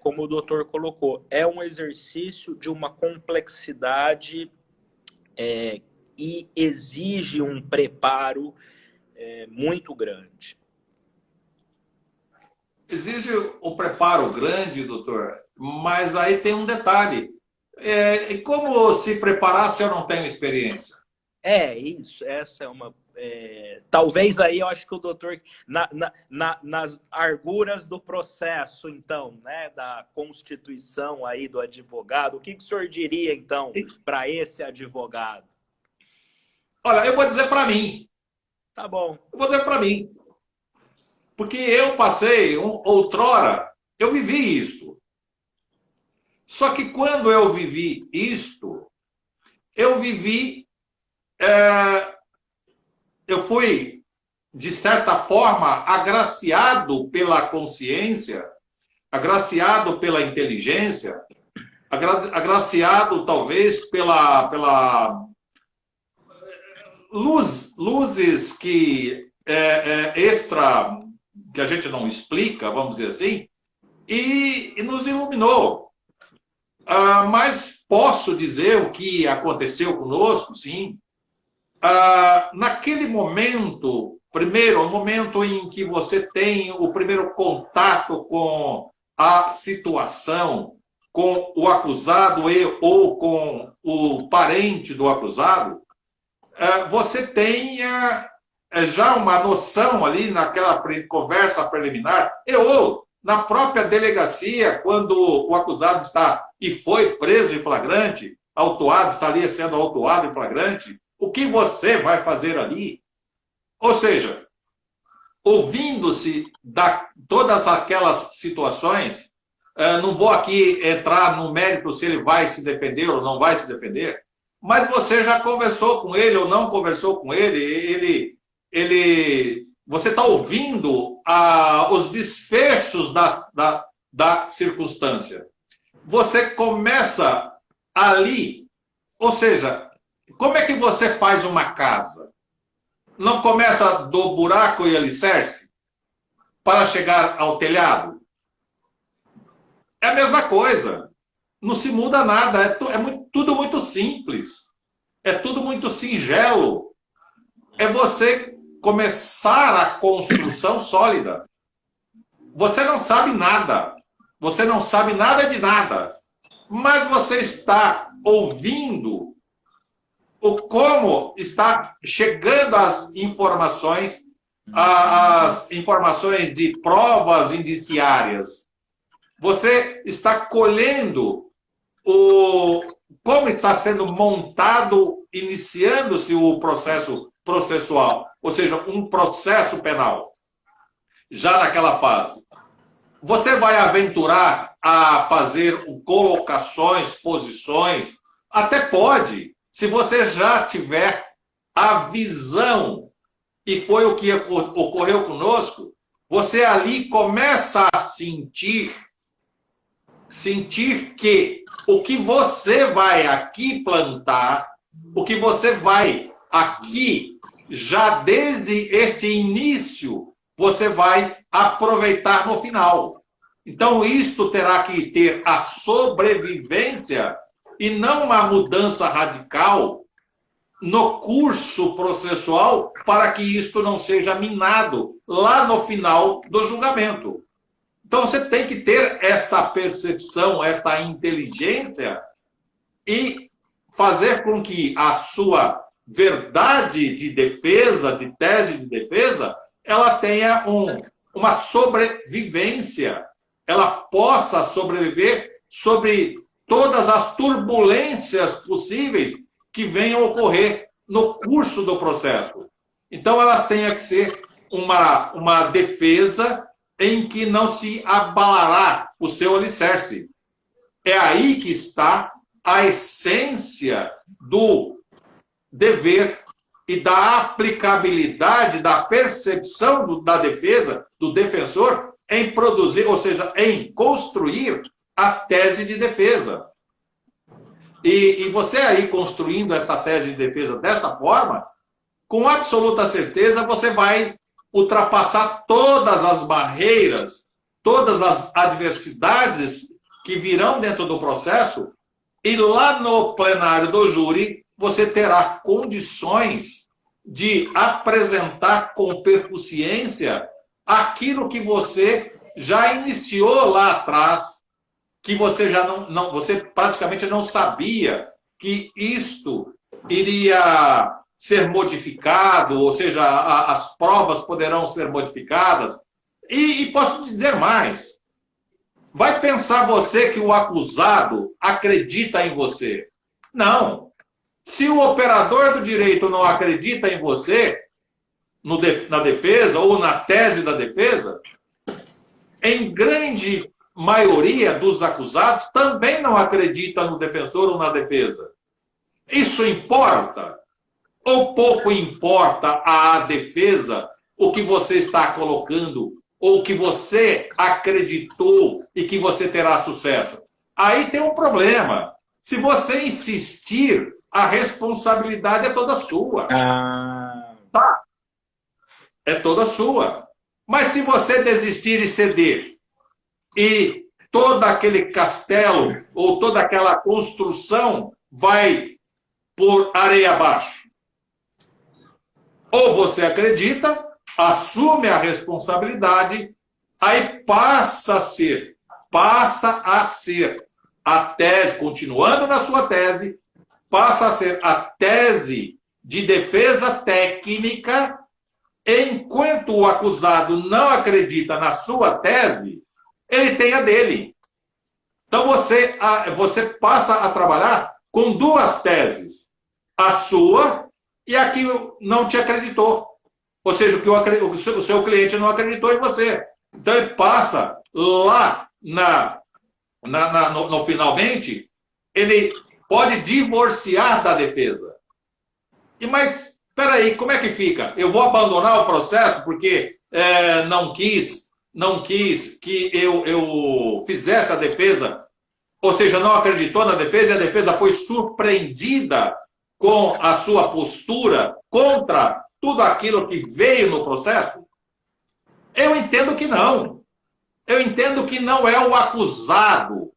como o doutor colocou, é um exercício de uma complexidade e exige um preparo muito grande. Exige um preparo grande, doutor, mas aí tem um detalhe. E como se preparar se eu não tenho experiência? Isso. Essa é uma... talvez aí eu acho que o doutor, nas arguras do processo, então, né, da constituição aí do advogado, o que o senhor diria, então, para esse advogado? Olha, eu vou dizer para mim. Tá bom. Eu vou dizer para mim. Porque eu passei, outrora, eu vivi isto. Só que quando eu vivi isto, eu fui, de certa forma, agraciado pela consciência, agraciado pela inteligência, agraciado, talvez, pela luzes que que a gente não explica, vamos dizer assim, e nos iluminou. Mas posso dizer o que aconteceu conosco, sim. Naquele momento, primeiro, o momento em que você tem o primeiro contato com a situação, com o acusado ou com o parente do acusado, você tem já uma noção ali naquela conversa preliminar, ou na própria delegacia, quando o acusado está e foi preso em flagrante, autuado, estaria sendo autuado em flagrante, o que você vai fazer ali? Ou seja, ouvindo-se todas aquelas situações, não vou aqui entrar no mérito se ele vai se defender ou não vai se defender, mas você já conversou com ele ou não conversou com ele, você está ouvindo os desfechos da circunstância. Você começa ali, ou seja, como é que você faz uma casa? Não começa do buraco e alicerce para chegar ao telhado? É a mesma coisa. Não se muda nada. Tudo muito simples. É tudo muito singelo. É você começar a construção sólida. Você não sabe nada. Você não sabe nada de nada. Mas você está ouvindo como está chegando as informações de provas indiciárias. Você está colhendo como está sendo montado, iniciando-se o processo processual, ou seja, um processo penal, já naquela fase. Você vai aventurar a fazer colocações, posições, até pode, se você já tiver a visão, e foi o que ocorreu conosco, você ali começa a sentir que o que você vai aqui plantar, o que você vai aqui, já desde este início, você vai aproveitar no final. Então, isto terá que ter a sobrevivência e não uma mudança radical no curso processual para que isto não seja minado lá no final do julgamento. Então, você tem que ter esta percepção, esta inteligência e fazer com que a sua verdade de defesa, de tese de defesa, ela tenha uma sobrevivência, ela possa sobreviver sobre todas as turbulências possíveis que venham ocorrer no curso do processo. Então, elas têm que ser uma defesa em que não se abalará o seu alicerce. É aí que está a essência do dever e da aplicabilidade, da percepção da defesa, do defensor, em produzir, ou seja, em construir a tese de defesa. E você aí construindo esta tese de defesa desta forma, com absoluta certeza você vai ultrapassar todas as barreiras, todas as adversidades que virão dentro do processo, e lá no plenário do júri você terá condições de apresentar com percussiência aquilo que você já iniciou lá atrás, que você já você praticamente não sabia que isto iria ser modificado, ou seja, as provas poderão ser modificadas. E posso dizer mais. Vai pensar você que o acusado acredita em você? Não. Se o operador do direito não acredita em você, na defesa ou na tese da defesa, em grande maioria dos acusados também não acredita no defensor ou na defesa. Isso importa? Ou pouco importa à defesa o que você está colocando ou que você acreditou e que você terá sucesso? Aí tem um problema. Se você insistir, a responsabilidade é toda sua. Tá? É toda sua. Mas se você desistir e ceder, e todo aquele castelo ou toda aquela construção vai por areia abaixo. Ou você acredita, assume a responsabilidade, aí passa a ser a tese, continuando na sua tese, passa a ser a tese de defesa técnica, enquanto o acusado não acredita na sua tese, ele tem a dele. Então você passa a trabalhar com duas teses, a sua e a que não te acreditou. Ou seja, o seu cliente não acreditou em você. Então ele passa lá no finalmente, ele pode divorciar da defesa. Mas, espera aí, como é que fica? Eu vou abandonar o processo porque não quis que eu fizesse a defesa, ou seja, não acreditou na defesa e a defesa foi surpreendida com a sua postura contra tudo aquilo que veio no processo? Eu entendo que não. Eu entendo que não é o acusado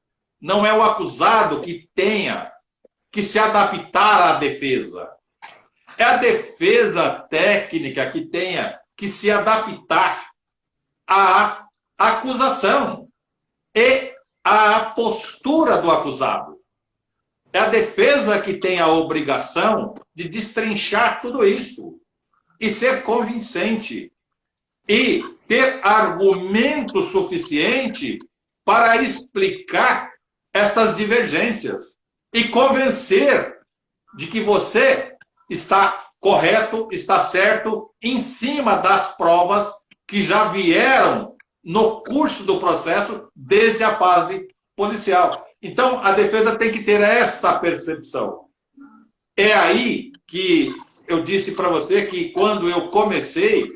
que tenha que se adaptar à defesa. É a defesa técnica que tenha que se adaptar à acusação e à postura do acusado. É a defesa que tem a obrigação de destrinchar tudo isso e ser convincente e ter argumento suficiente para explicar estas divergências e convencer de que você está correto, está certo, em cima das provas que já vieram no curso do processo desde a fase policial. Então, a defesa tem que ter esta percepção. É aí que eu disse para você que quando eu comecei,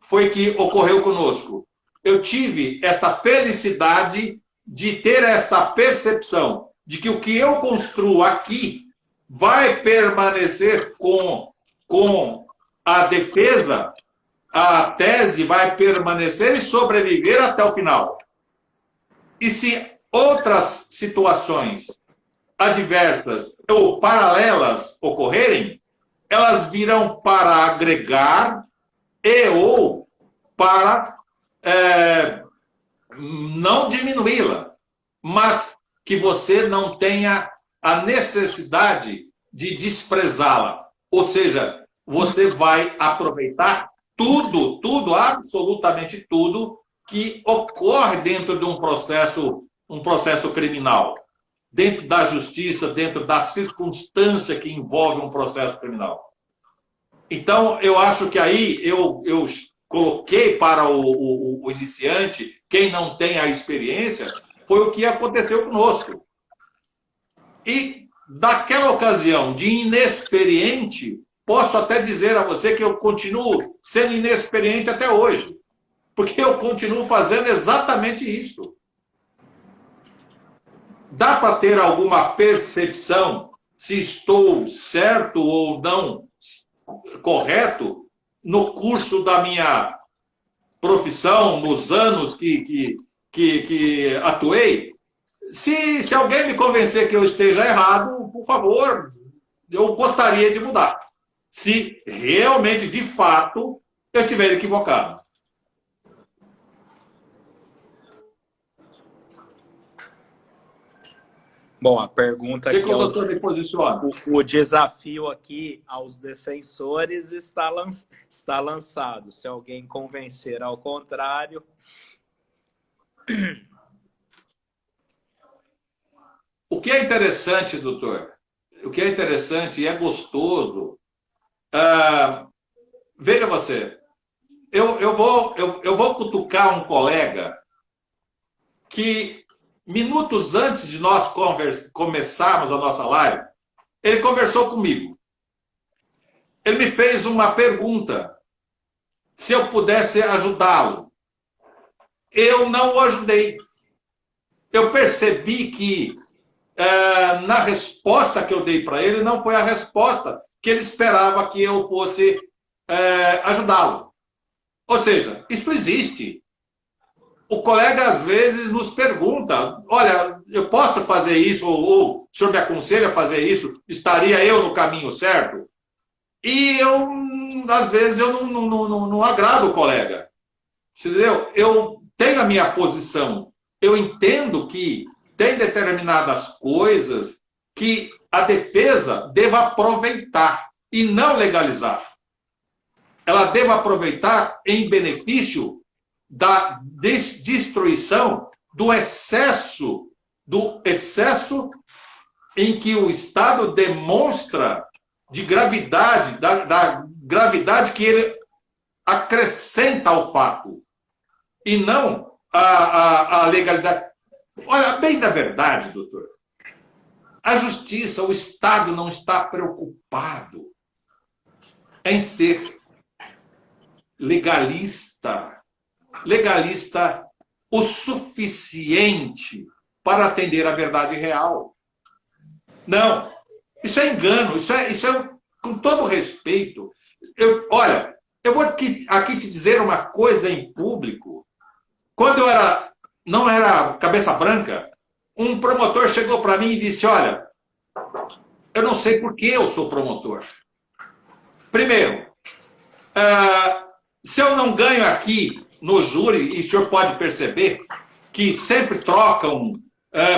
foi que ocorreu conosco. Eu tive esta felicidade de ter esta percepção de que o que eu construo aqui vai permanecer com a defesa, a tese vai permanecer e sobreviver até o final. E se outras situações adversas ou paralelas ocorrerem, elas virão para agregar e ou para não diminuí-la, mas que você não tenha a necessidade de desprezá-la. Ou seja, você vai aproveitar tudo, absolutamente tudo que ocorre dentro de um processo criminal, dentro da justiça, dentro da circunstância que envolve um processo criminal. Então, eu acho que aí eu coloquei para o iniciante, quem não tem a experiência, foi o que aconteceu conosco. E daquela ocasião de inexperiente, posso até dizer a você que eu continuo sendo inexperiente até hoje, porque eu continuo fazendo exatamente isso. dá para ter alguma percepção se estou certo ou não correto no curso da minha profissão, nos anos que atuei? Se alguém me convencer que eu esteja errado, por favor, eu gostaria de mudar. Se realmente, de fato, eu estiver equivocado. Bom, a pergunta O que aqui o doutor me posiciona? o desafio aqui aos defensores está lançado. Se alguém convencer ao contrário... O que é interessante, doutor, o que é interessante e é gostoso, veja você, eu vou cutucar um colega que, minutos antes de nós começarmos a nossa live, ele conversou comigo. Ele me fez uma pergunta, se eu pudesse ajudá-lo. Eu não o ajudei. Eu percebi que na resposta que eu dei para ele, não foi a resposta que ele esperava que eu fosse ajudá-lo. Ou seja, isso existe. O colega, às vezes, nos pergunta, olha, eu posso fazer isso, ou o senhor me aconselha a fazer isso? Estaria eu no caminho certo? E eu, às vezes, eu não agrado o colega. Entendeu? Eu tenho a minha posição. Eu entendo que tem determinadas coisas que a defesa deva aproveitar e não legalizar. Ela deva aproveitar em benefício da destruição do excesso em que o Estado demonstra de gravidade, da gravidade que ele acrescenta ao fato, e não a legalidade. Olha, bem da verdade, doutor, a justiça, o Estado não está preocupado em ser legalista o suficiente para atender a verdade real. Não, isso é engano, isso é com todo respeito. Olha, eu vou aqui te dizer uma coisa em público. Quando eu não era cabeça branca, um promotor chegou para mim e disse, olha, eu não sei por que eu sou promotor. Primeiro, se eu não ganho aqui no júri, e o senhor pode perceber que sempre trocam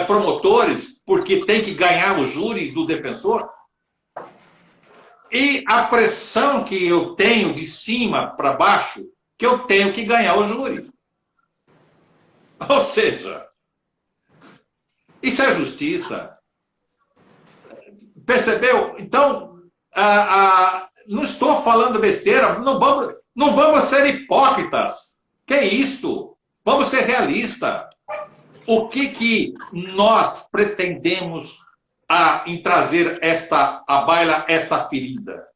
promotores porque tem que ganhar o júri do defensor, e a pressão que eu tenho de cima para baixo, que eu tenho que ganhar o júri. Ou seja, isso é justiça. Percebeu? Então, não estou falando besteira, não vamos ser hipócritas. Que é isto? Vamos ser realistas. O que nós pretendemos em trazer à baila esta ferida?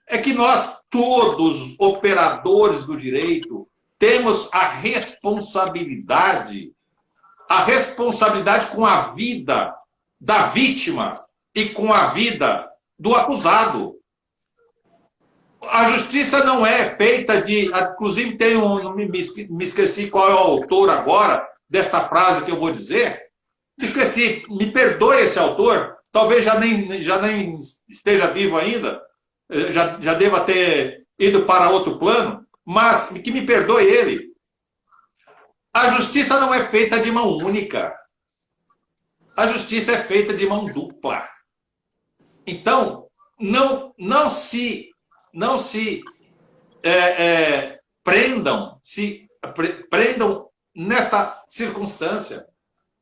É que nós, todos, operadores do direito, temos a responsabilidade com a vida da vítima e com a vida do acusado. A justiça não é feita de... Inclusive, tem me esqueci qual é o autor agora desta frase que eu vou dizer. Me esqueci, me perdoe esse autor, talvez já nem esteja vivo ainda, já deva ter ido para outro plano, mas que me perdoe ele. A justiça não é feita de mão única. A justiça é feita de mão dupla. Então, não se prendam nesta circunstância.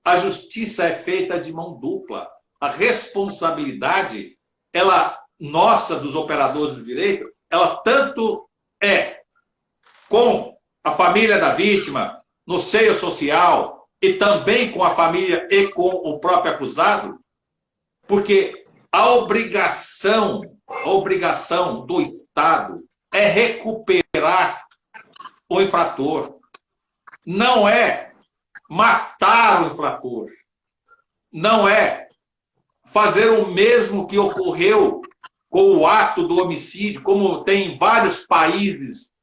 A justiça é feita de mão dupla. A responsabilidade, nossa, dos operadores do direito, ela tanto é com a família da vítima, no seio social, e também com a família e com o próprio acusado, porque a obrigação do Estado é recuperar o infrator, não é matar o infrator, não é fazer o mesmo que ocorreu com o ato do homicídio, como tem vários países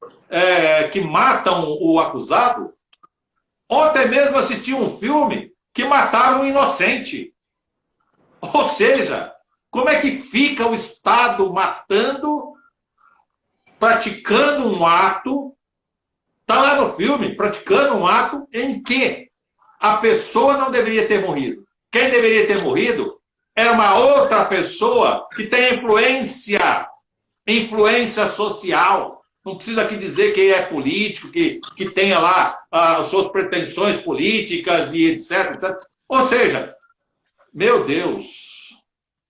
que matam o acusado. Ontem mesmo assisti um filme que mataram um inocente. Ou seja, como é que fica o Estado matando, praticando um ato, está lá no filme, praticando um ato em que a pessoa não deveria ter morrido. Quem deveria ter morrido era uma outra pessoa que tem influência social. Não precisa aqui dizer que é político, que tenha lá as suas pretensões políticas e etc, etc. Ou seja, meu Deus,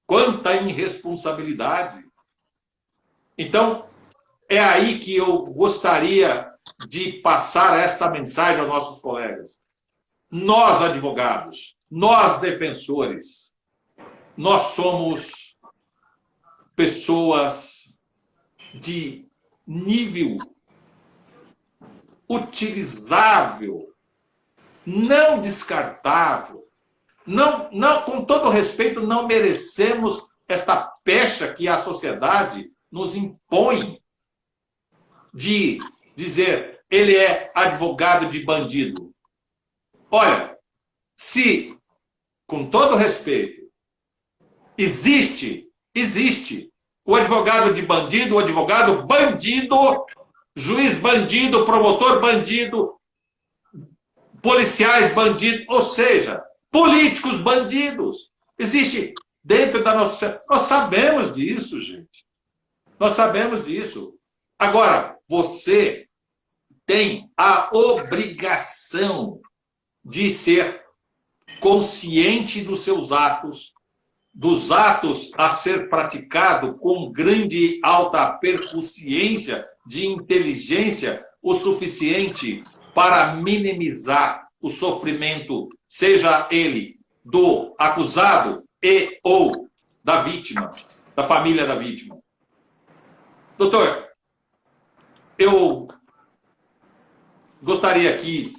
quanta irresponsabilidade. Então, é aí que eu gostaria de passar esta mensagem aos nossos colegas. Nós, advogados, nós, defensores, nós somos pessoas de nível utilizável, não descartável. Não, com todo respeito, não merecemos esta pecha que a sociedade nos impõe de dizer ele é advogado de bandido. Olha, se, com todo respeito, existe o advogado de bandido, o advogado bandido, juiz bandido, promotor bandido, policiais bandidos, ou seja, políticos bandidos. Existe dentro da nossa... Nós sabemos disso, gente. Nós sabemos disso. Agora, você tem a obrigação de ser consciente dos seus atos, dos atos a ser praticado com grande alta percussiência de inteligência o suficiente para minimizar o sofrimento, seja ele do acusado e ou da vítima, da família da vítima. Doutor, eu gostaria aqui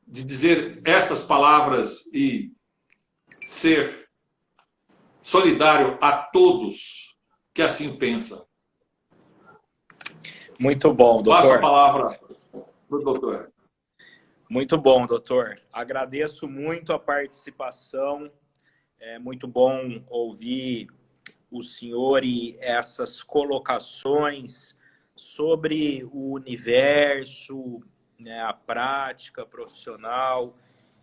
de dizer estas palavras e ser solidário a todos que assim pensam. Muito bom, doutor. Passo a palavra para o doutor. Muito bom, doutor. Agradeço muito a participação. É muito bom ouvir o senhor e essas colocações sobre o universo, né, a prática profissional,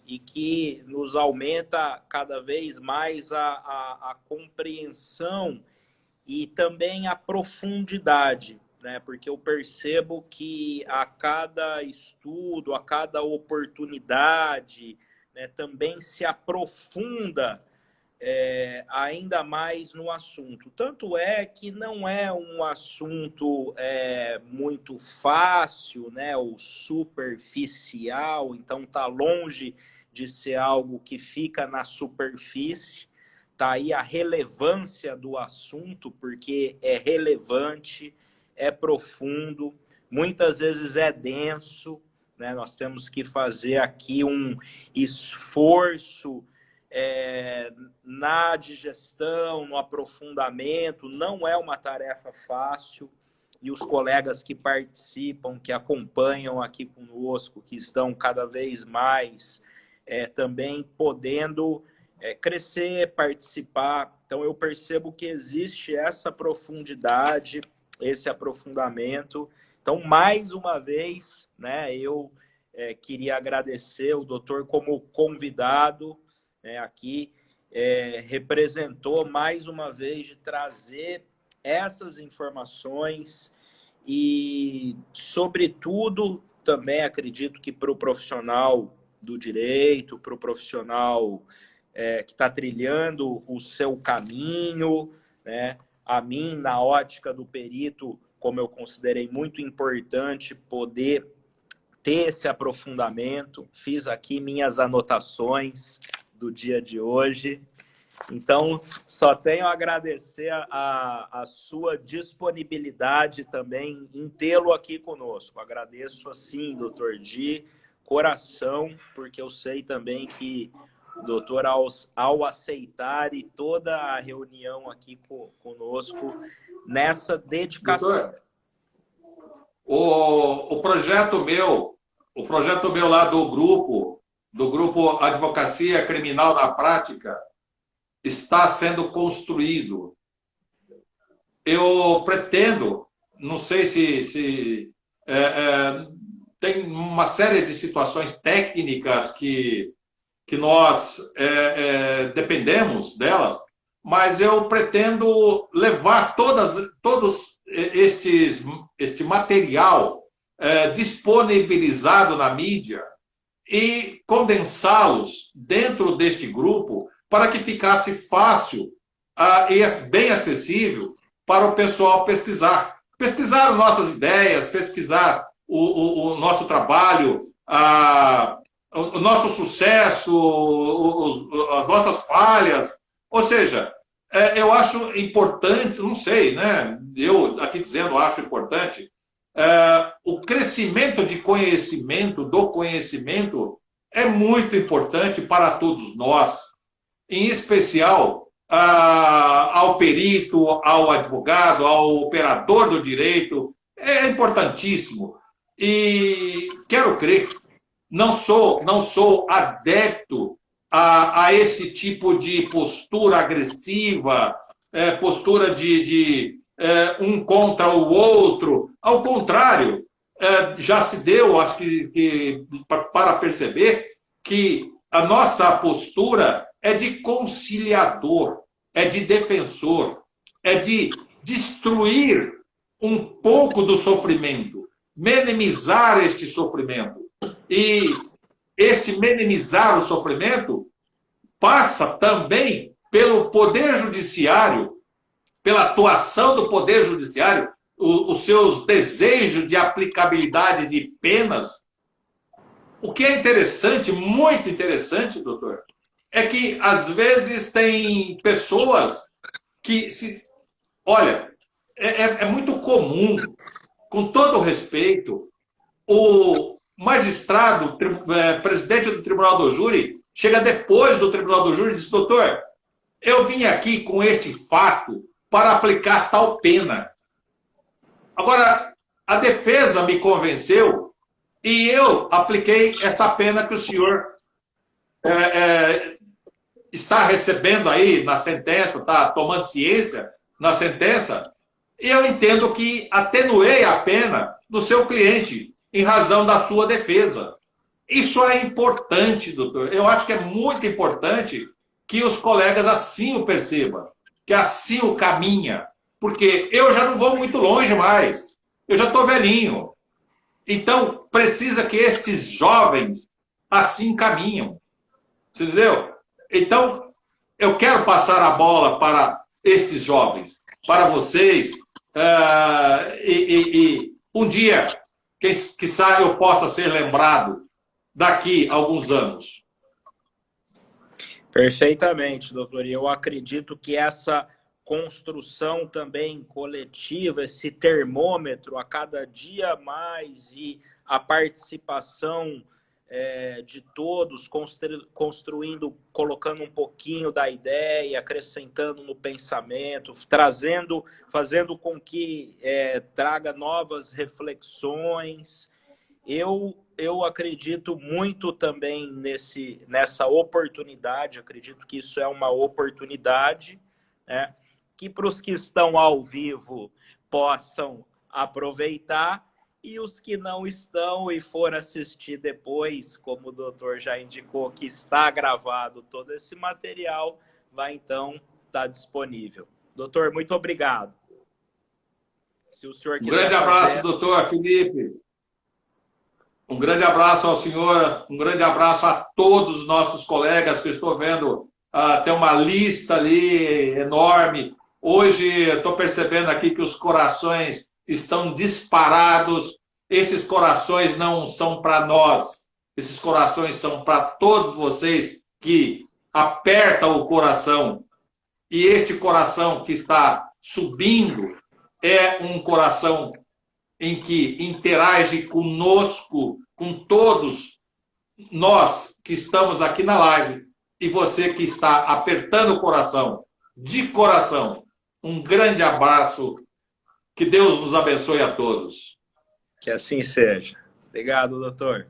e que nos aumenta cada vez mais a compreensão e também a profundidade, né? Porque eu percebo que a cada estudo, a cada oportunidade, né, também se aprofunda ainda mais no assunto. Tanto é que não é um assunto muito fácil, né, ou superficial, então está longe de ser algo que fica na superfície. Está aí a relevância do assunto, porque é relevante, é profundo, muitas vezes é denso, né? Nós temos que fazer aqui um esforço na digestão, no aprofundamento. Não é uma tarefa fácil, e os colegas que participam, que acompanham aqui conosco, que estão cada vez mais também podendo crescer, participar. Então eu percebo que existe essa profundidade, esse aprofundamento. Então, mais uma vez, né, eu queria agradecer o doutor como convidado, aqui, representou mais uma vez de trazer essas informações e, sobretudo, também acredito que para o profissional do direito, para o profissional que está trilhando o seu caminho, né? A mim, na ótica do perito, como eu considerei muito importante poder ter esse aprofundamento, fiz aqui minhas anotações do dia de hoje. Então, só tenho a agradecer a sua disponibilidade também em tê-lo aqui conosco. Agradeço, assim, doutor, de coração, porque eu sei também que doutor, ao aceitar e toda a reunião aqui conosco nessa dedicação. Doutor, o projeto meu lá do grupo Advocacia Criminal na Prática, está sendo construído. Eu pretendo, não sei se tem uma série de situações técnicas que nós dependemos delas, mas eu pretendo levar todos este material disponibilizado na mídia e condensá-los dentro deste grupo para que ficasse fácil e bem acessível para o pessoal pesquisar. Pesquisar nossas ideias, pesquisar o nosso trabalho, o nosso sucesso, as nossas falhas. Ou seja, eu acho importante, não sei, né? Eu aqui dizendo acho importante, o crescimento de conhecimento, do conhecimento, é muito importante para todos nós, em especial ao perito, ao advogado, ao operador do direito, é importantíssimo. E quero crer, não sou adepto a esse tipo de postura agressiva, postura de um contra o outro. Ao contrário, já se deu, acho que para perceber que a nossa postura é de conciliador, é de defensor, é de destruir um pouco do sofrimento, minimizar este sofrimento. E este minimizar o sofrimento passa também pelo Poder Judiciário, pela atuação do Poder Judiciário, os seus desejos de aplicabilidade de penas. O que é interessante, muito interessante, doutor, é que às vezes tem pessoas que olha, é muito comum, com todo o respeito, o magistrado, presidente do Tribunal do Júri, chega depois do Tribunal do Júri e diz: doutor, eu vim aqui com este fato para aplicar tal pena. Agora, a defesa me convenceu e eu apliquei esta pena que o senhor está recebendo aí na sentença, está tomando ciência na sentença, e eu entendo que atenuei a pena do seu cliente em razão da sua defesa. Isso é importante, doutor. Eu acho que é muito importante que os colegas assim o percebam, que assim o caminha, porque eu já não vou muito longe mais, eu já estou velhinho. Então, precisa que estes jovens assim caminham, entendeu? Então, eu quero passar a bola para estes jovens, para vocês, e um dia, quiçá eu possa ser lembrado daqui a alguns anos. Perfeitamente, doutor. E eu acredito que essa construção também coletiva, esse termômetro a cada dia mais e a participação de todos, construindo, colocando um pouquinho da ideia, acrescentando no pensamento, fazendo com que traga novas reflexões. Eu acredito muito também nessa oportunidade, acredito que isso é uma oportunidade, né, que para os que estão ao vivo possam aproveitar, e os que não estão e for assistir depois, como o doutor já indicou, que está gravado todo esse material, vai então estar disponível. Doutor, muito obrigado. Se o senhor quiser grande abraço, doutor Felipe. Um grande abraço ao senhor, um grande abraço a todos os nossos colegas, que eu estou vendo, tem uma lista ali enorme. Hoje eu estou percebendo aqui que os corações estão disparados. Esses corações não são para nós, esses corações são para todos vocês que apertam o coração. E este coração que está subindo é um coração em que interage conosco, com todos nós que estamos aqui na live. e você que está apertando o coração, de coração, um grande abraço, que Deus nos abençoe a todos. Que assim seja. Obrigado, doutor.